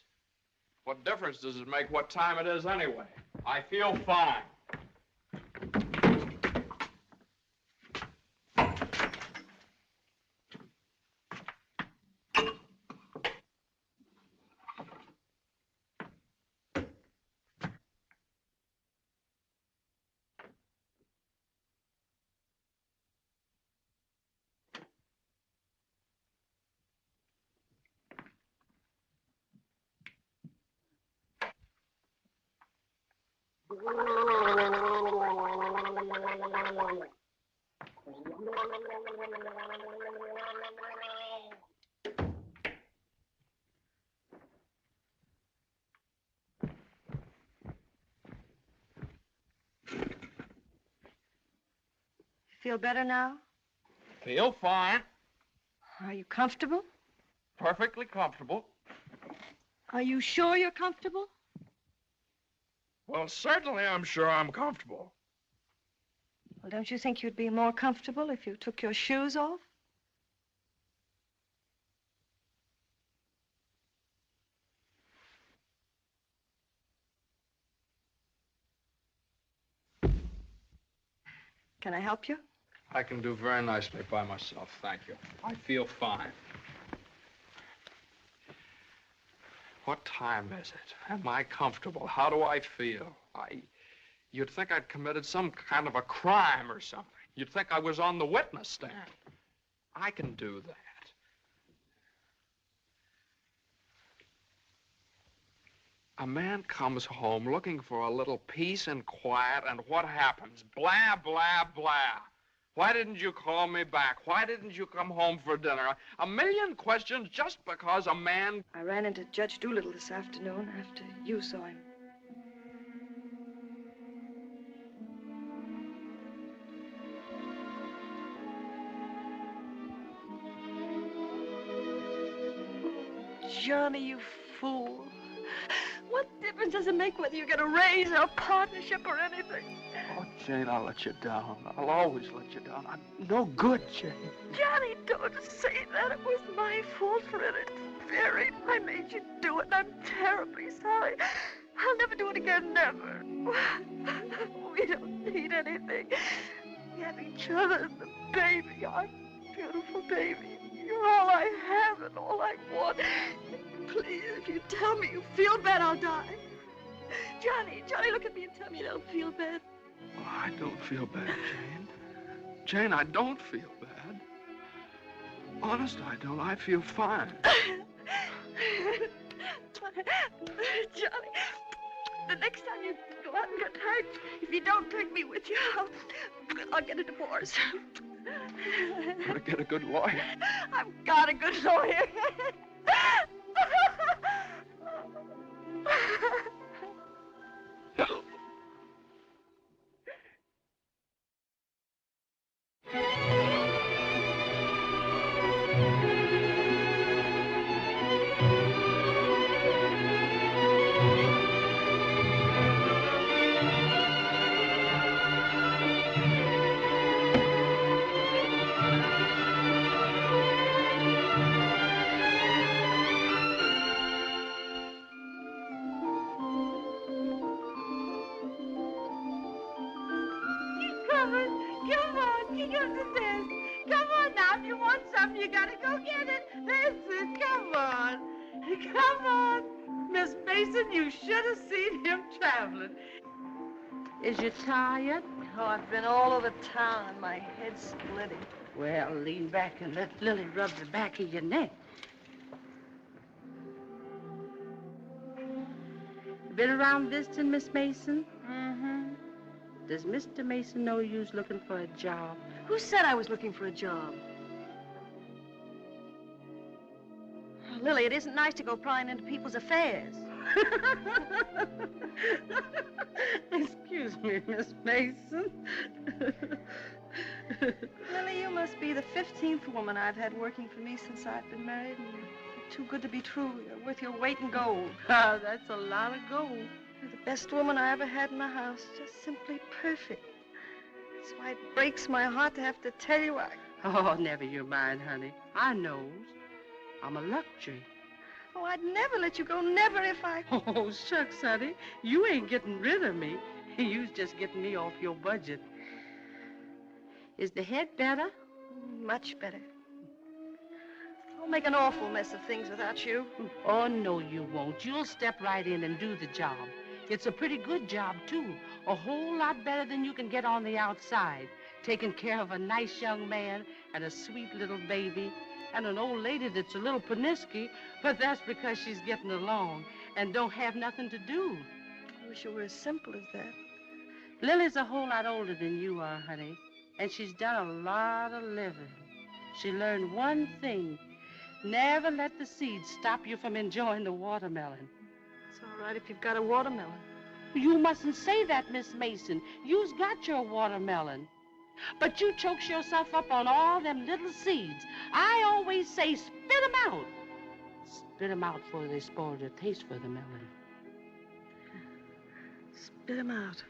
What difference does it make what time it is anyway? I feel fine. Feel better now? Feel fine. Are you comfortable? Perfectly comfortable. Are you sure you're comfortable? Well, certainly I'm sure I'm comfortable. Well, don't you think you'd be more comfortable if you took your shoes off? Can I help you? I can do very nicely by myself, thank you. I feel fine. What time is it? Am I comfortable? How do I feel? You'd think I'd committed some kind of a crime or something. You'd think I was on the witness stand. I can do that. A man comes home looking for a little peace and quiet, and what happens? Blah, blah, blah. Why didn't you call me back? Why didn't you come home for dinner? A million questions just because a man... I ran into Judge Doolittle this afternoon after you saw him. Johnny, you fool. What difference does it make whether you get a raise or a partnership or anything? Oh, Jane, I'll let you down. I'll always let you down. I'm no good, Jane. Johnny, don't say that. It was my fault for interfering. I made you do it, and I'm terribly sorry. I'll never do it again, never. We don't need anything. We have each other and the baby, our beautiful baby. You're all I have and all I want. Please, if you tell me you feel bad, I'll die. Johnny, look at me and tell me you don't feel bad. Oh, I don't feel bad, Jane. Jane, I don't feel bad. Honest, I don't. I feel fine. Johnny, the next time you go out and get hurt, if you don't take me with you, I'll get a divorce. You want to get a good lawyer? I've got a good lawyer. Is you tired? Oh, I've been all over town and my head's splitting. Well, lean back and let Lily rub the back of your neck. Been around visiting, Miss Mason? Mm-hmm. Does Mr. Mason know you's looking for a job? Who said I was looking for a job? Oh, Lily, it isn't nice to go prying into people's affairs. Excuse me, Miss Mason. Lily, you must be the 15th woman I've had working for me since I've been married, and you're too good to be true. You're worth your weight in gold. Ah, that's a lot of gold. You're the best woman I ever had in my house. Just simply perfect. That's why it breaks my heart to have to tell you Oh, never you mind, honey. I knows. I'm a luxury. Oh, I'd never let you go, never if I... Oh, shucks, honey. You ain't getting rid of me. You's just getting me off your budget. Is the head better? Much better. I'll make an awful mess of things without you. Oh, no, you won't. You'll step right in and do the job. It's a pretty good job, too. A whole lot better than you can get on the outside. Taking care of a nice young man and a sweet little baby. And an old lady that's a little pernisky, but that's because she's getting along and don't have nothing to do. I wish it were as simple as that. Lily's a whole lot older than you are, honey, and she's done a lot of living. She learned one thing. Never let the seeds stop you from enjoying the watermelon. It's all right if you've got a watermelon. You mustn't say that, Miss Mason. You's got your watermelon. But you chokes yourself up on all them little seeds. I always say, spit 'em out. Spit 'em out before they spoil your taste for the melon. Spit 'em out.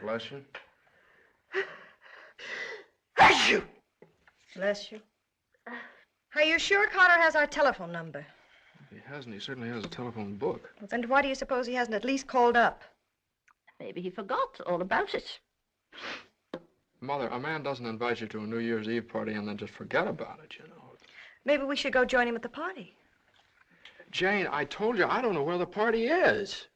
Bless you. Bless you. Bless you. Are you sure Carter has our telephone number? If he hasn't, he certainly has a telephone book. Well, then why do you suppose he hasn't at least called up? Maybe he forgot all about it. Mother, a man doesn't invite you to a New Year's Eve party and then just forget about it, you know. Maybe we should go join him at the party. Jane, I told you I don't know where the party is.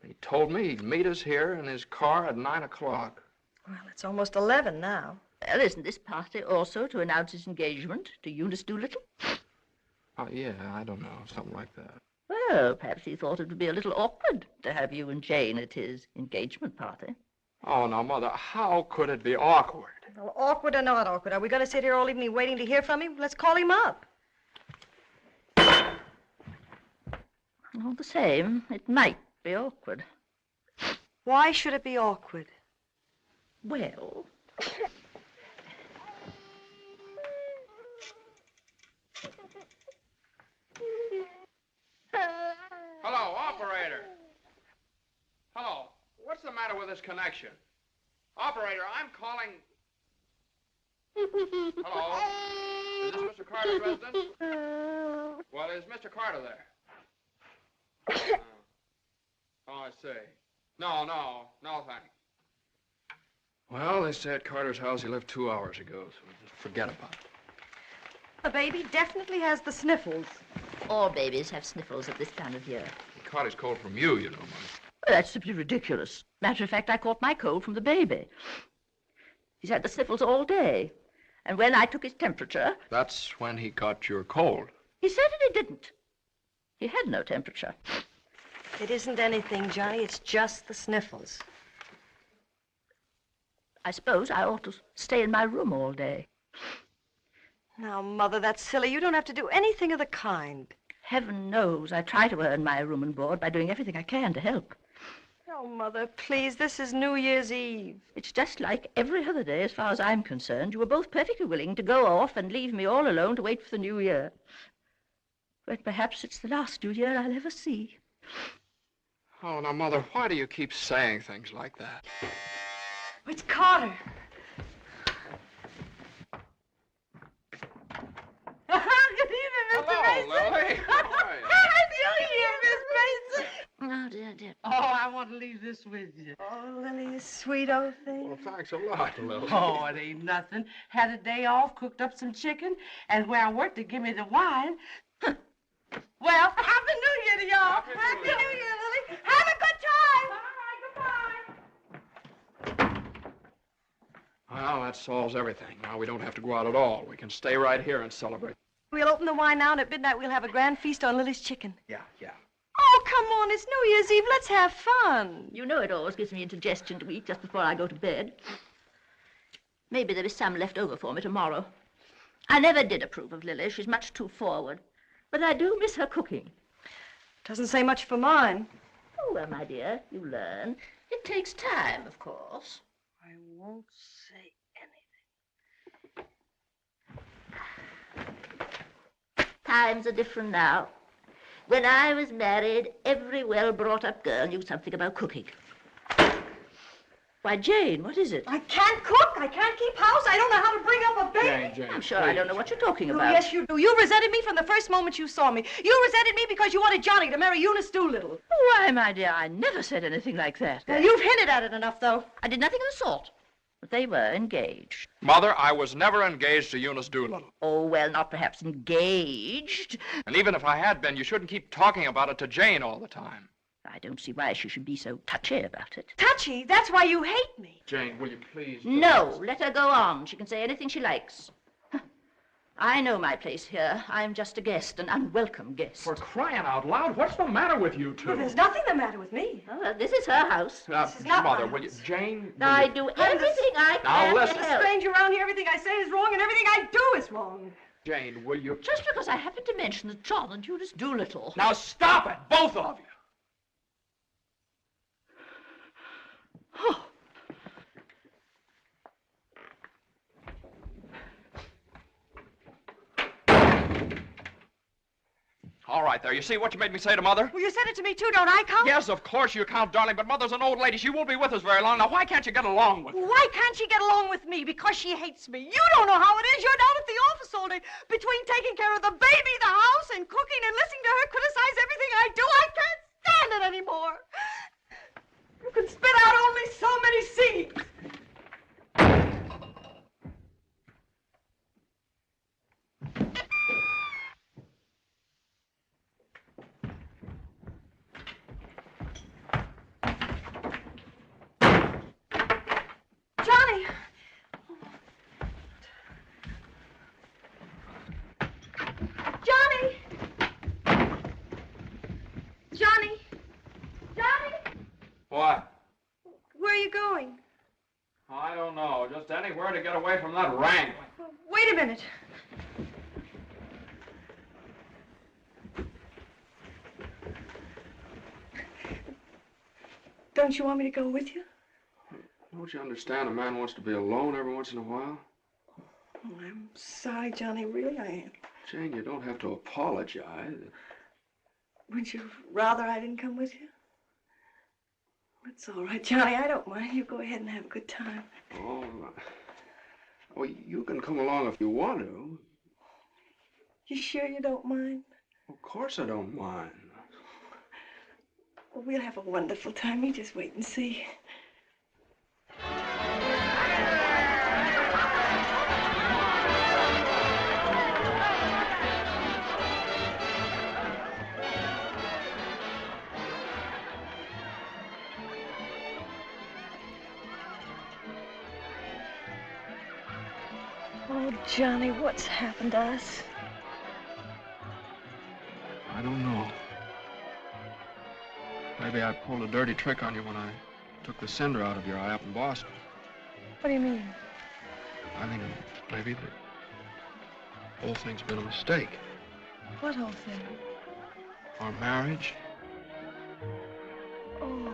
He told me he'd meet us here in his car at 9 o'clock. Well, it's almost 11 now. Well, isn't this party also to announce his engagement to Eunice Doolittle? Oh, yeah, I don't know, something like that. Well, perhaps he thought it would be a little awkward to have you and Jane at his engagement party. Oh, now, Mother, how could it be awkward? Well, awkward or not awkward, are we going to sit here all evening waiting to hear from him? Let's call him up. All the same, it might be awkward. Why should it be awkward? Well... Hello, operator. Hello. What's the matter with this connection? Operator, I'm calling... Hello? Is this Mr. Carter's residence? Well, is Mr. Carter there? Oh, I see. No, thanks. Well, they say at Carter's house he left 2 hours ago, so just forget about it. The baby definitely has the sniffles. All babies have sniffles at this time of year. He caught his cold from you, you know, Mother. Well, that's simply ridiculous. Matter of fact, I caught my cold from the baby. He's had the sniffles all day. And when I took his temperature... That's when he got your cold. He certainly didn't. He had no temperature. It isn't anything, Johnny. It's just the sniffles. I suppose I ought to stay in my room all day. Now, Mother, that's silly. You don't have to do anything of the kind. Heaven knows I try to earn my room and board by doing everything I can to help. Oh, Mother, please, this is New Year's Eve. It's just like every other day as far as I'm concerned. You were both perfectly willing to go off and leave me all alone to wait for the New Year. But perhaps it's the last New Year I'll ever see. Oh, now, Mother, why do you keep saying things like that? It's Carter. Good evening, Mr. Mason. Lily. New Year, Miss Mason. Oh, dear. Oh, I want to leave this with you. Oh, Lily, you sweet old thing. Well, thanks a lot, Lily. Oh, it ain't nothing. Had a day off, cooked up some chicken, and where I worked to give me the wine. Well, Happy New Year to y'all. Happy New Year, Lily. Have a good time. Well, that solves everything. Now we don't have to go out at all. We can stay right here and celebrate. We'll open the wine now, and at midnight we'll have a grand feast on Lily's chicken. Yeah. Oh, come on. It's New Year's Eve. Let's have fun. You know it always gives me indigestion to eat just before I go to bed. Maybe there is some left over for me tomorrow. I never did approve of Lily. She's much too forward. But I do miss her cooking. Doesn't say much for mine. Oh, well, my dear, you learn. It takes time, of course. I won't say anything. Times are different now. When I was married, every well-brought-up girl knew something about cooking. Why, Jane, what is it? I can't cook. I can't keep house. I don't know how to bring up a baby. Jane, I'm sure I don't know what you're talking Oh, about. yes, you do. You resented me from the first moment you saw me. You resented me because you wanted Johnny to marry Eunice Doolittle. Why, my dear, I never said anything like that. Well, you've hinted at it enough, though. I did nothing of the sort. But they were engaged. Mother, I was never engaged to Eunice Doolittle. Oh, well, not perhaps engaged. And even if I had been, you shouldn't keep talking about it to Jane all the time. I don't see why she should be so touchy about it. Touchy? That's why you hate me. Jane, will you please... No, let her go on. She can say anything she likes. I know my place here. I'm just a guest, an unwelcome guest. For crying out loud, what's the matter with you two? Well, there's nothing the matter with me. Oh, well, this is her house. This is not Mother, my will you... house. Jane... I do everything I can listen. to There's a help. stranger around here. Everything I say is wrong, and everything I do is wrong. Jane, will you... Just because I happened to mention that John and Eunice Doolittle. Now stop it, both of you. Oh. All right, there. You see what you made me say to Mother? Well, you said it to me, too. Don't I count? Yes, of course you count, darling, but Mother's an old lady. She won't be with us very long. Now, why can't you get along with her? Why can't she get along with me? Because she hates me. You don't know how it is. You're down at the office all day. Between taking care of the baby, the house, and cooking, and listening to her criticize everything I do, I can't stand it anymore. You can spit out only so many seeds. Johnny! Johnny! What? Where are you going? I don't know. Just anywhere to get away from that wrangling. Wait a minute. Don't you want me to go with you? Don't you understand? A man wants to be alone every once in a while. Oh, I'm sorry, Johnny. Really, I am. Jane, you don't have to apologize. Would you rather I didn't come with you? It's all right, Johnny. I don't mind. You go ahead and have a good time. Oh, well, you can come along if you want to. You sure you don't mind? Of course I don't mind. Well, we'll have a wonderful time. You just wait and see. Oh, Johnny, what's happened to us? I don't know. Maybe I pulled a dirty trick on you when I took the cinder out of your eye up in Boston. What do you mean? I mean, maybe the whole thing's been a mistake. What whole thing? Our marriage. Oh,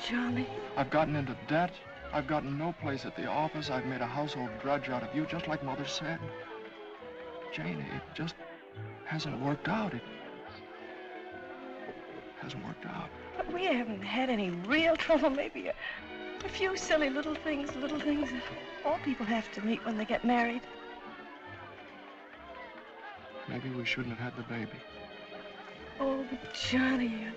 Johnny. I've gotten into debt. I've gotten no place at the office. I've made a household drudge out of you, just like Mother said. Jane, it just hasn't worked out. It hasn't worked out. But we haven't had any real trouble. Maybe a few silly little things that all people have to meet when they get married. Maybe we shouldn't have had the baby. Oh, but Johnny, you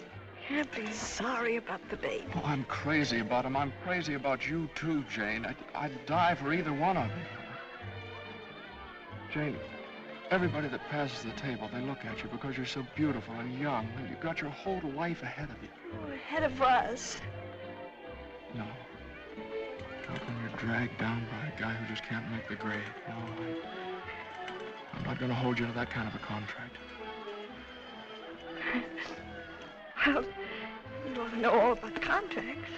can't be sorry about the baby. Oh, I'm crazy about him. I'm crazy about you, too, Jane. I'd die for either one of you. Jane, everybody that passes the table, they look at you because you're so beautiful and young, and you've got your whole life ahead of you. Oh, ahead of us. No. Not when you're dragged down by a guy who just can't make the grade. No, I'm not going to hold you to that kind of a contract. Well, you don't know all about contracts.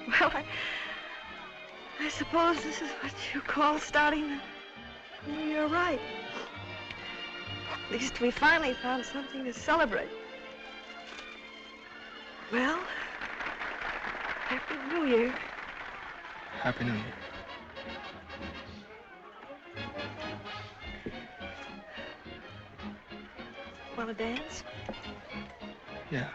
Well, I suppose this is what you call starting the new year right. At least we finally found something to celebrate. Well, Happy New Year. Happy New Year. Want to dance? Yeah.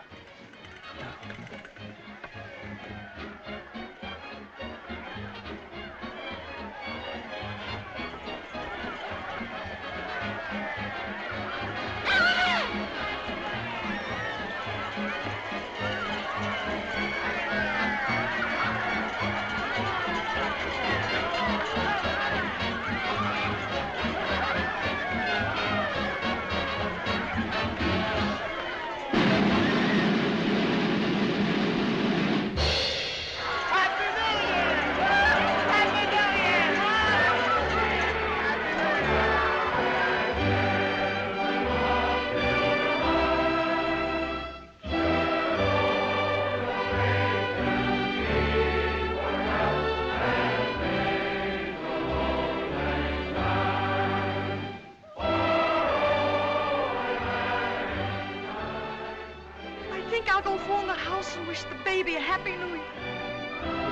Wish the baby a Happy New Year.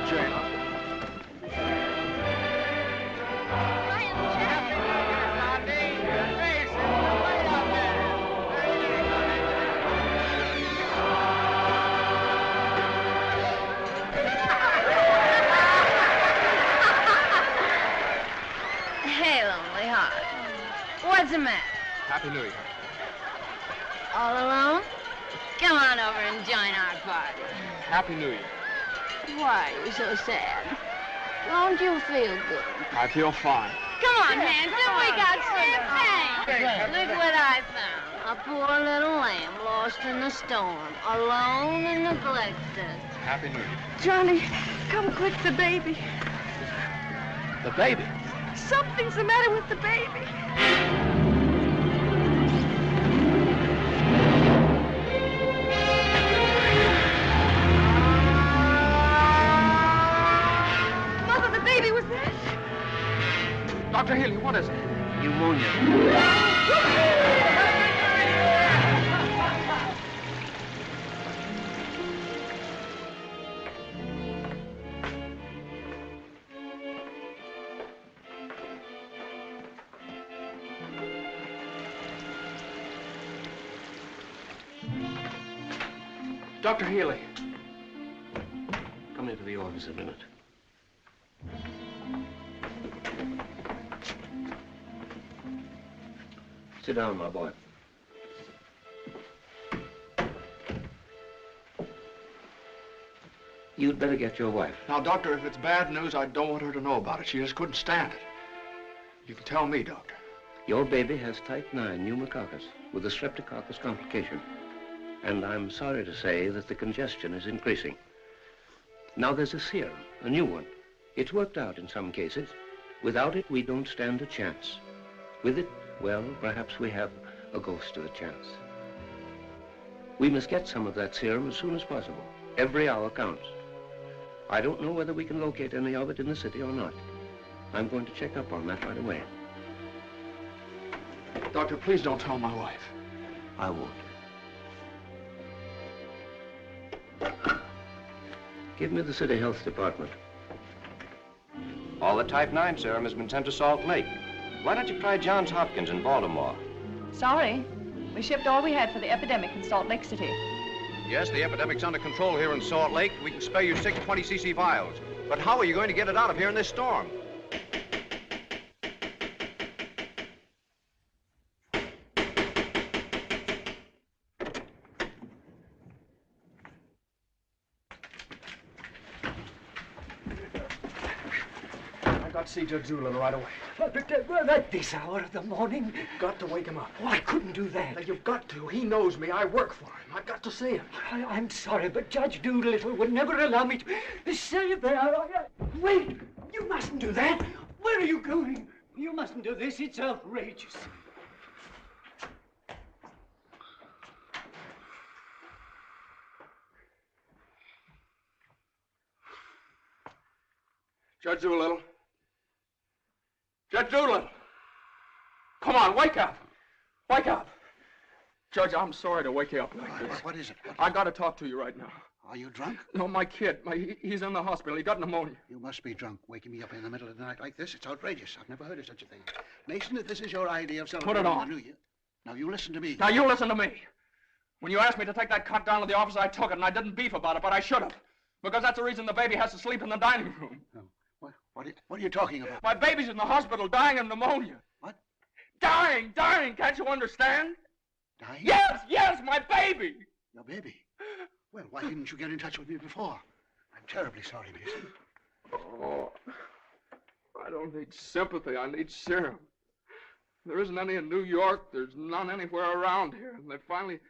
Jane. Hey, lonely heart. What's the matter? Happy New Year. All alone? Come on over and join our party. Happy New Year. Why are you so sad? Don't you feel good? I feel fine. Come on, hands. We got champagne. Look what I found. A poor little lamb lost in the storm, alone and neglected. Happy New Year. Johnny, come quick, the baby. The baby? Something's the matter with the baby. Dr. Healy, what is it? Pneumonia. Dr. Healy. Come into the office a minute. Sit down, my boy. You'd better get your wife. Now, Doctor, if it's bad news, I don't want her to know about it. She just couldn't stand it. You can tell me, Doctor. Your baby has type 9 pneumococcus with a streptococcus complication. And I'm sorry to say that the congestion is increasing. Now there's a serum, a new one. It's worked out in some cases. Without it, we don't stand a chance. With it, well, perhaps we have a ghost of a chance. We must get some of that serum as soon as possible. Every hour counts. I don't know whether we can locate any of it in the city or not. I'm going to check up on that right away. Doctor, please don't tell my wife. I won't. Give me the City Health Department. All the type 9 serum has been sent to Salt Lake. Why don't you try Johns Hopkins in Baltimore? Sorry. We shipped all we had for the epidemic in Salt Lake City. Yes, the epidemic's under control here in Salt Lake. We can spare you 6 20cc vials. But how are you going to get it out of here in this storm? I've got to see Judge Doolittle right away. But at this hour of the morning? You've got to wake him up. Oh, I couldn't do that. Now, you've got to. He knows me. I work for him. I've got to see him. I'm sorry, but Judge Doolittle would never allow me to stay there. Wait! You mustn't do that. Where are you going? You mustn't do this. It's outrageous. Judge Doolittle. Judge Doolittle! Come on, wake up! Wake up! Judge, I'm sorry to wake you up like this. What is it? I got to talk to you right now. Are you drunk? No, my kid. He's in the hospital. He got pneumonia. You must be drunk, waking me up in the middle of the night like this. It's outrageous. I've never heard of such a thing. Mason, if this is your idea of celebrating on. the New Year, now you listen to me. Now you listen to me. When you asked me to take that cut down to the office, I took it, and I didn't beef about it, but I should have. Because that's the reason the baby has to sleep in the dining room. No. What are you talking about? My baby's in the hospital dying of pneumonia. What? Dying! Can't you understand? Dying? Yes, my baby! Your baby? Well, why didn't you get in touch with me before? I'm terribly sorry, Mason. Oh, I don't need sympathy. I need serum. There isn't any in New York. There's none anywhere around here. And they finally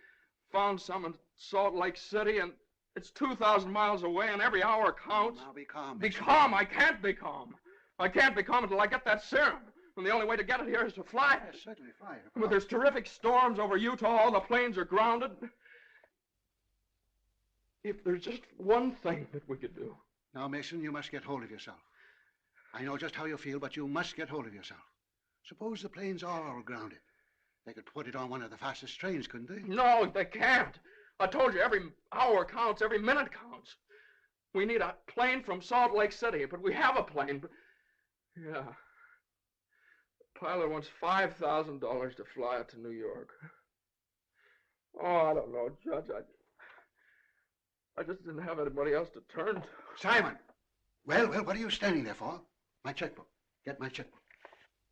found some in Salt Lake City, and it's 2,000 miles away, and every hour counts. Now be calm. Be calm. I can't be calm. I can't be calm until I get that serum. And the only way to get it here is to fly it. Yes, certainly fly it. But there's terrific storms over Utah. All the planes are grounded. If there's just one thing that we could do. Now, Mason, you must get hold of yourself. I know just how you feel, but you must get hold of yourself. Suppose the planes are all grounded. They could put it on one of the fastest trains, couldn't they? No, they can't. I told you, every hour counts, every minute counts. We need a plane from Salt Lake City, but we have a plane. But yeah. The pilot wants $5,000 to fly it to New York. Oh, I don't know, Judge. I just didn't have anybody else to turn to. Simon! Well, what are you standing there for? My checkbook. Get my checkbook.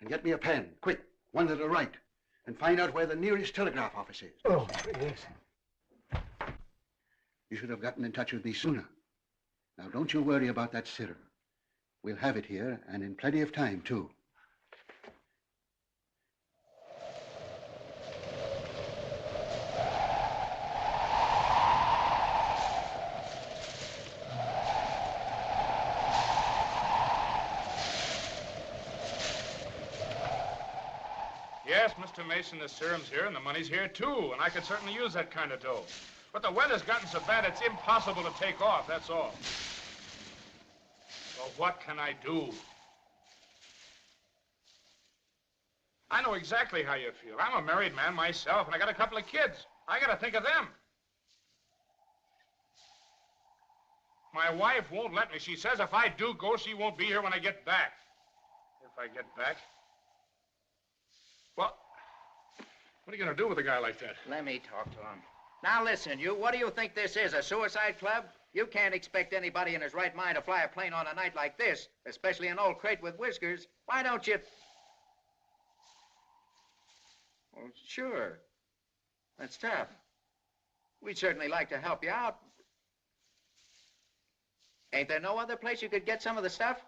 And get me a pen, quick, one that'll write. And find out where the nearest telegraph office is. Oh, yes. You should have gotten in touch with me sooner. Now, don't you worry about that serum. We'll have it here, and in plenty of time, too. Yes, Mr. Mason, the serum's here and the money's here, too, and I could certainly use that kind of dough. But the weather's gotten so bad it's impossible to take off, that's all. So what can I do? I know exactly how you feel. I'm a married man myself, and I got a couple of kids. I gotta think of them. My wife won't let me. She says if I do go, she won't be here when I get back. If I get back? Well, what are you gonna do with a guy like that? Let me talk to him. Now listen, you, what do you think this is, a suicide club? You can't expect anybody in his right mind to fly a plane on a night like this, especially an old crate with whiskers. Why don't you... Well, sure. That's tough. We'd certainly like to help you out. Ain't there no other place you could get some of the stuff?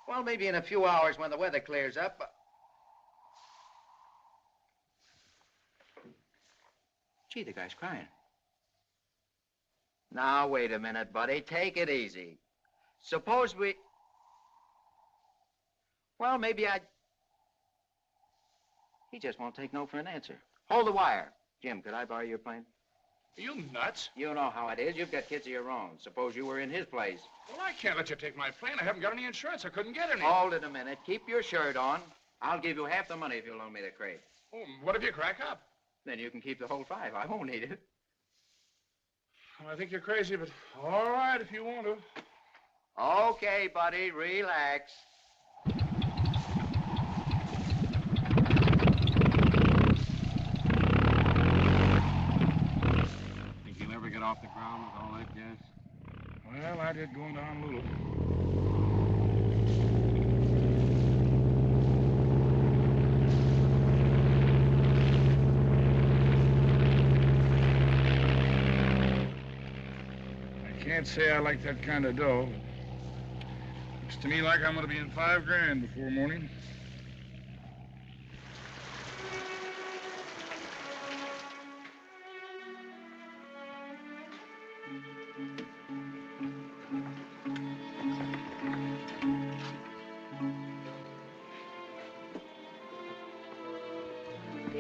Well, maybe in a few hours when the weather clears up. Gee, the guy's crying. Now, wait a minute, buddy. Take it easy. Suppose we... Well, maybe I... He just won't take no for an answer. Hold the wire. Jim, could I borrow your plane? Are you nuts? You know how it is. You've got kids of your own. Suppose you were in his place. Well, I can't let you take my plane. I haven't got any insurance. I couldn't get any. Hold it a minute. Keep your shirt on. I'll give you half the money if you'll loan me the crate. Oh, what if you crack up? Then you can keep the whole 5. I won't need it. Well, I think you're crazy, but all right if you want to. Okay, buddy. Relax. Think you'll ever get off the ground with all that gas? Well, I did going to Honolulu. I can't say I like that kind of dough. Looks to me like I'm going to be in $5 grand before morning.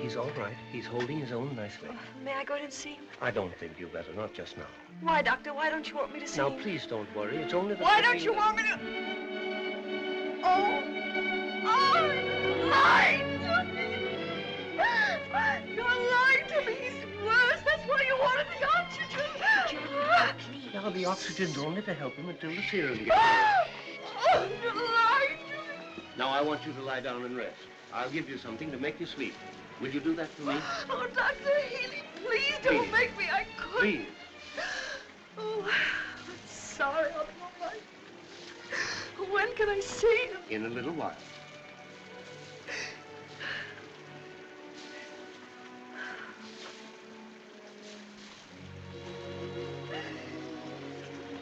He's all right. He's holding his own nicely. May I go in and see him? I don't think you better, not just now. Why, Doctor? Why don't you want me to see Now, him? please don't worry. It's only the... Why don't you want me to... Oh, you lied to me. You're lying to me. He's worse. That's why you wanted the oxygen. Now, the oxygen's only to help him until the serum gets Oh, you lied to me. Now, I want you to lie down and rest. I'll give you something to make you sleep. Will you do that for me? Oh, Dr. Healy, please don't Please. make me. I couldn't. Please. Oh, I'm sorry. I'll be all right. When can I see him? In a little while.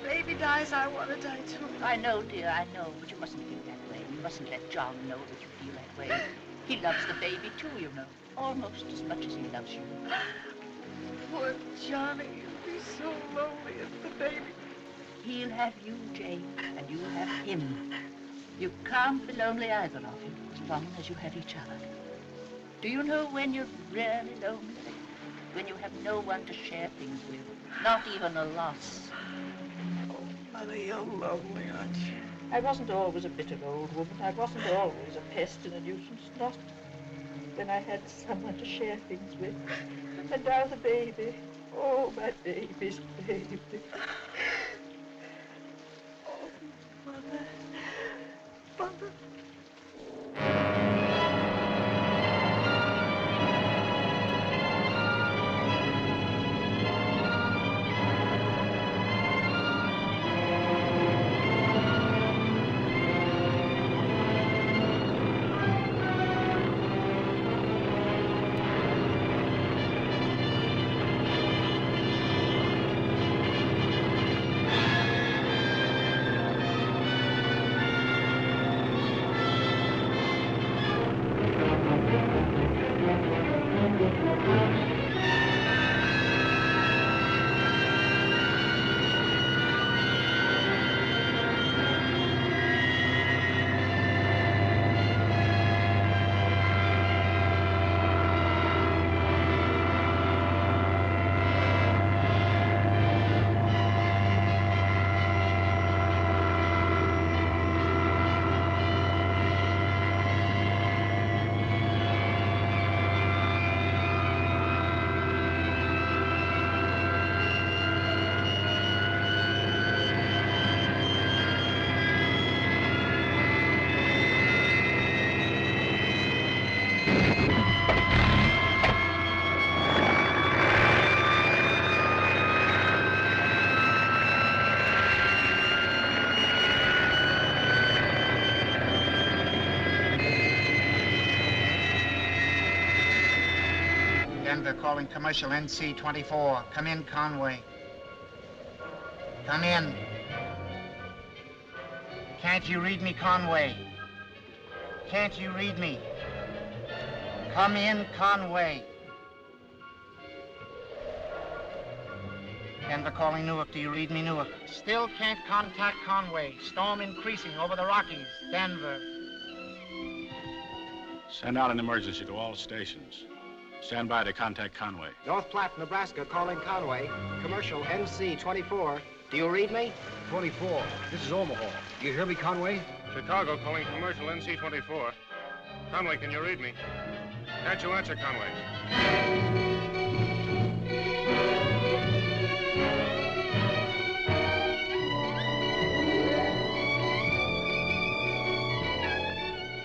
Baby dies, I want to die too. I know, dear, I know, but you mustn't feel that way. You mustn't let John know that you feel that way. He loves the baby, too, you know. Almost as much as he loves you. Poor Johnny, he'll be so lonely as the baby. He'll have you, Jane, and you'll have him. You can't be lonely either of you, as long as you have each other. Do you know when you're really lonely? When you have no one to share things with, not even a loss. Mother, you're lonely, aren't you? I wasn't always a bitter old woman. I wasn't always a pest and a nuisance. Not when I had someone to share things with. And now the baby. Oh, my baby's baby. Oh, Mother. Mother. Denver calling commercial NC-24. Come in, Conway. Come in. Can't you read me, Conway? Can't you read me? Come in, Conway. Denver calling Newark. Do you read me, Newark? Still can't contact Conway. Storm increasing over the Rockies. Denver. Send out an emergency to all stations. Stand by to contact Conway. North Platte, Nebraska, calling Conway. Commercial NC-24. Do you read me? 24. This is Omaha. Do you hear me, Conway? Chicago calling commercial NC-24. Conway, can you read me? Can't you answer, Conway?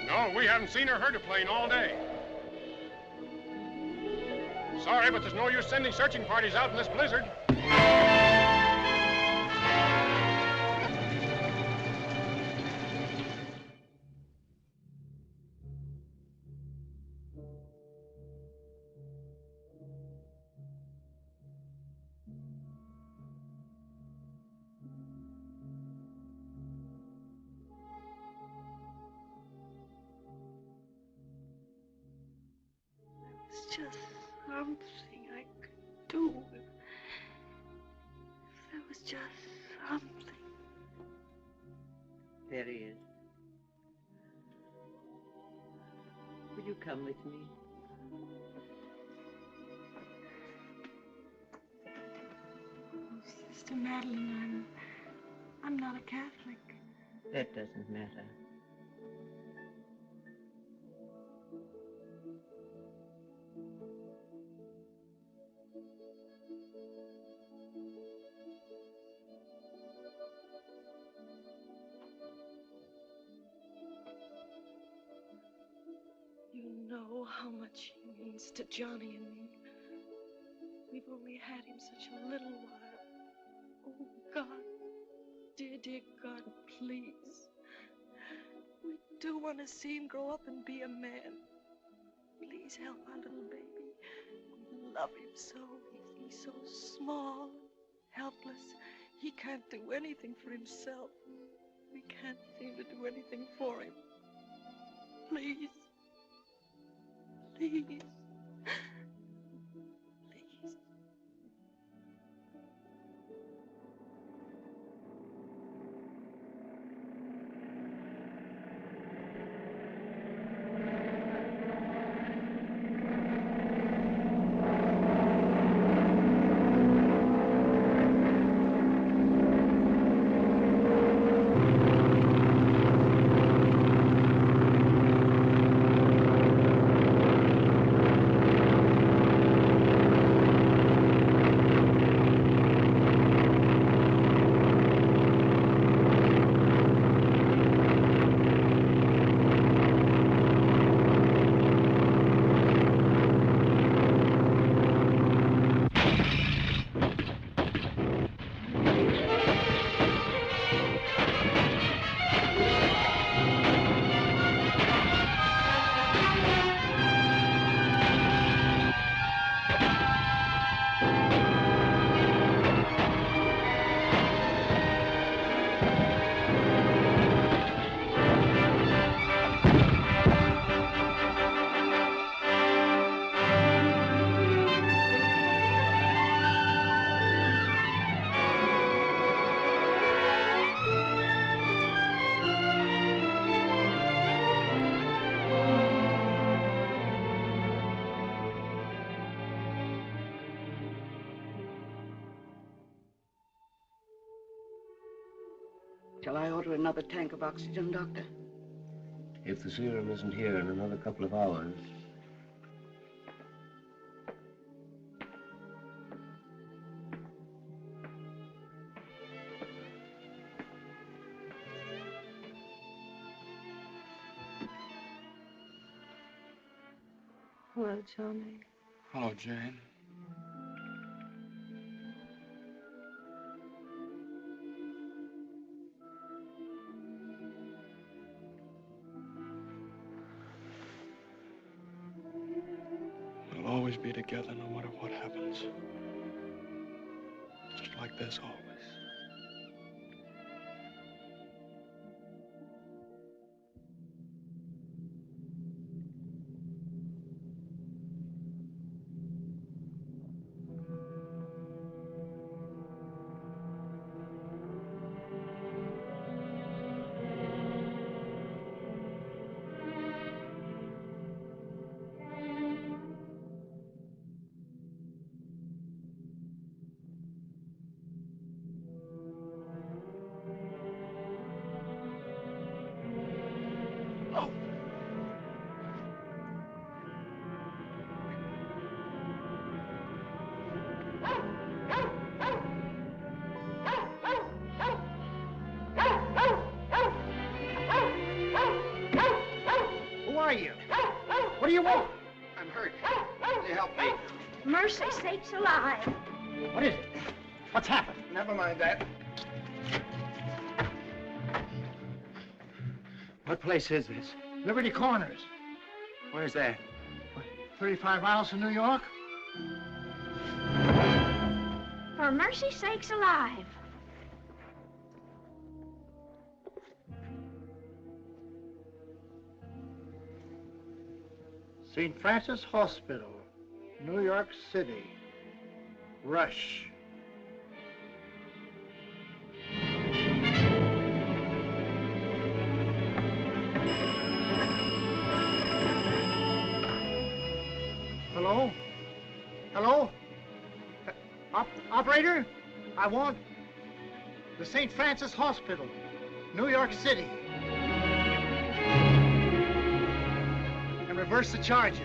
No, we haven't seen or heard a plane all day. Sorry, but there's no use sending searching parties out in this blizzard. It's just something I could do. If there was just something. There he is. Will you come with me? Oh, Sister Madeline, I'm not a Catholic. That doesn't matter. You know how much he means to Johnny and me. We've only had him such a little while. Oh, God, dear, dear God, please. We do want to see him grow up and be a man. Please help our little baby. We love him so. He's so small, helpless. He can't do anything for himself. We can't seem to do anything for him. Please. Please. Please. Shall I order another tank of oxygen, Doctor? If the serum isn't here in another couple of hours. Hello, Johnny. Hello, Jane. always be together no matter what happens. Just like this always. What do you want? I'm hurt. Can you help me? Mercy sakes alive. What is it? What's happened? Never mind that. What place is this? Liberty Corners. Where's that? 35 miles from New York? For mercy sakes alive. St. Francis Hospital, New York City. Rush. Hello? Hello? Operator? I want the St. Francis Hospital, New York City. And reverse the charges.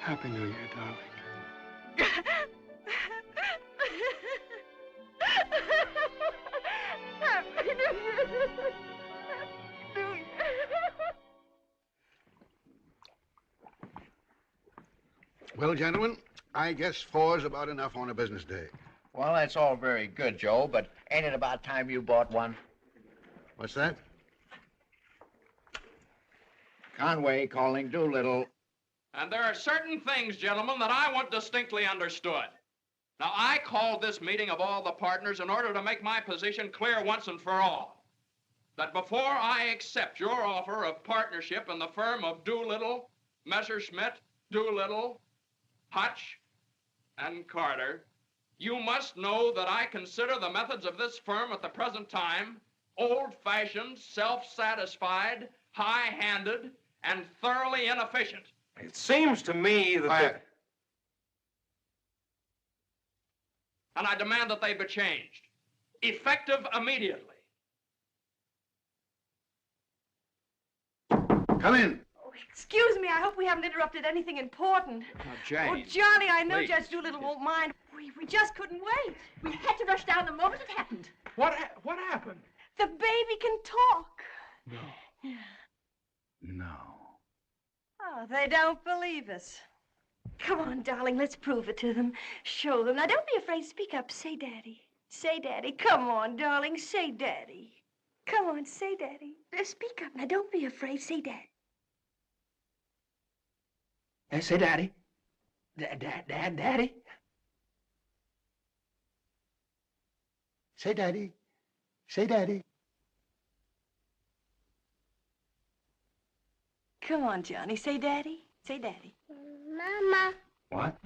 Happy New Year, darling. Happy New Year. New Year. Well, gentlemen, I guess 4's about enough on a business day. Well, that's all very good, Joe, but ain't it about time you bought one? What's that? Conway calling Doolittle. And there are certain things, gentlemen, that I want distinctly understood. Now, I called this meeting of all the partners in order to make my position clear once and for all. That before I accept your offer of partnership in the firm of Doolittle, Messerschmitt, Doolittle, Hutch, and Carter, you must know that I consider the methods of this firm at the present time old-fashioned, self-satisfied, high-handed, and thoroughly inefficient. It seems to me that... Quiet. And I demand that they be changed, effective immediately. Come in. Oh, excuse me, I hope we haven't interrupted anything important. Jane. Oh, Johnny, I know Please. Judge Doolittle won't mind. We just couldn't wait. We had to rush down the moment it happened. What happened? The baby can talk. No. No. Oh, they don't believe us. Come on, darling, let's prove it to them. Show them. Now, don't be afraid. Speak up. Say Daddy. Say Daddy. Come on, darling. Say Daddy. Come on, say Daddy. Speak up. Now, don't be afraid. Say Daddy. Say Daddy. Daddy. Say Daddy. Say Daddy. Come on, Johnny. Say Daddy. Say Daddy. Mama. What?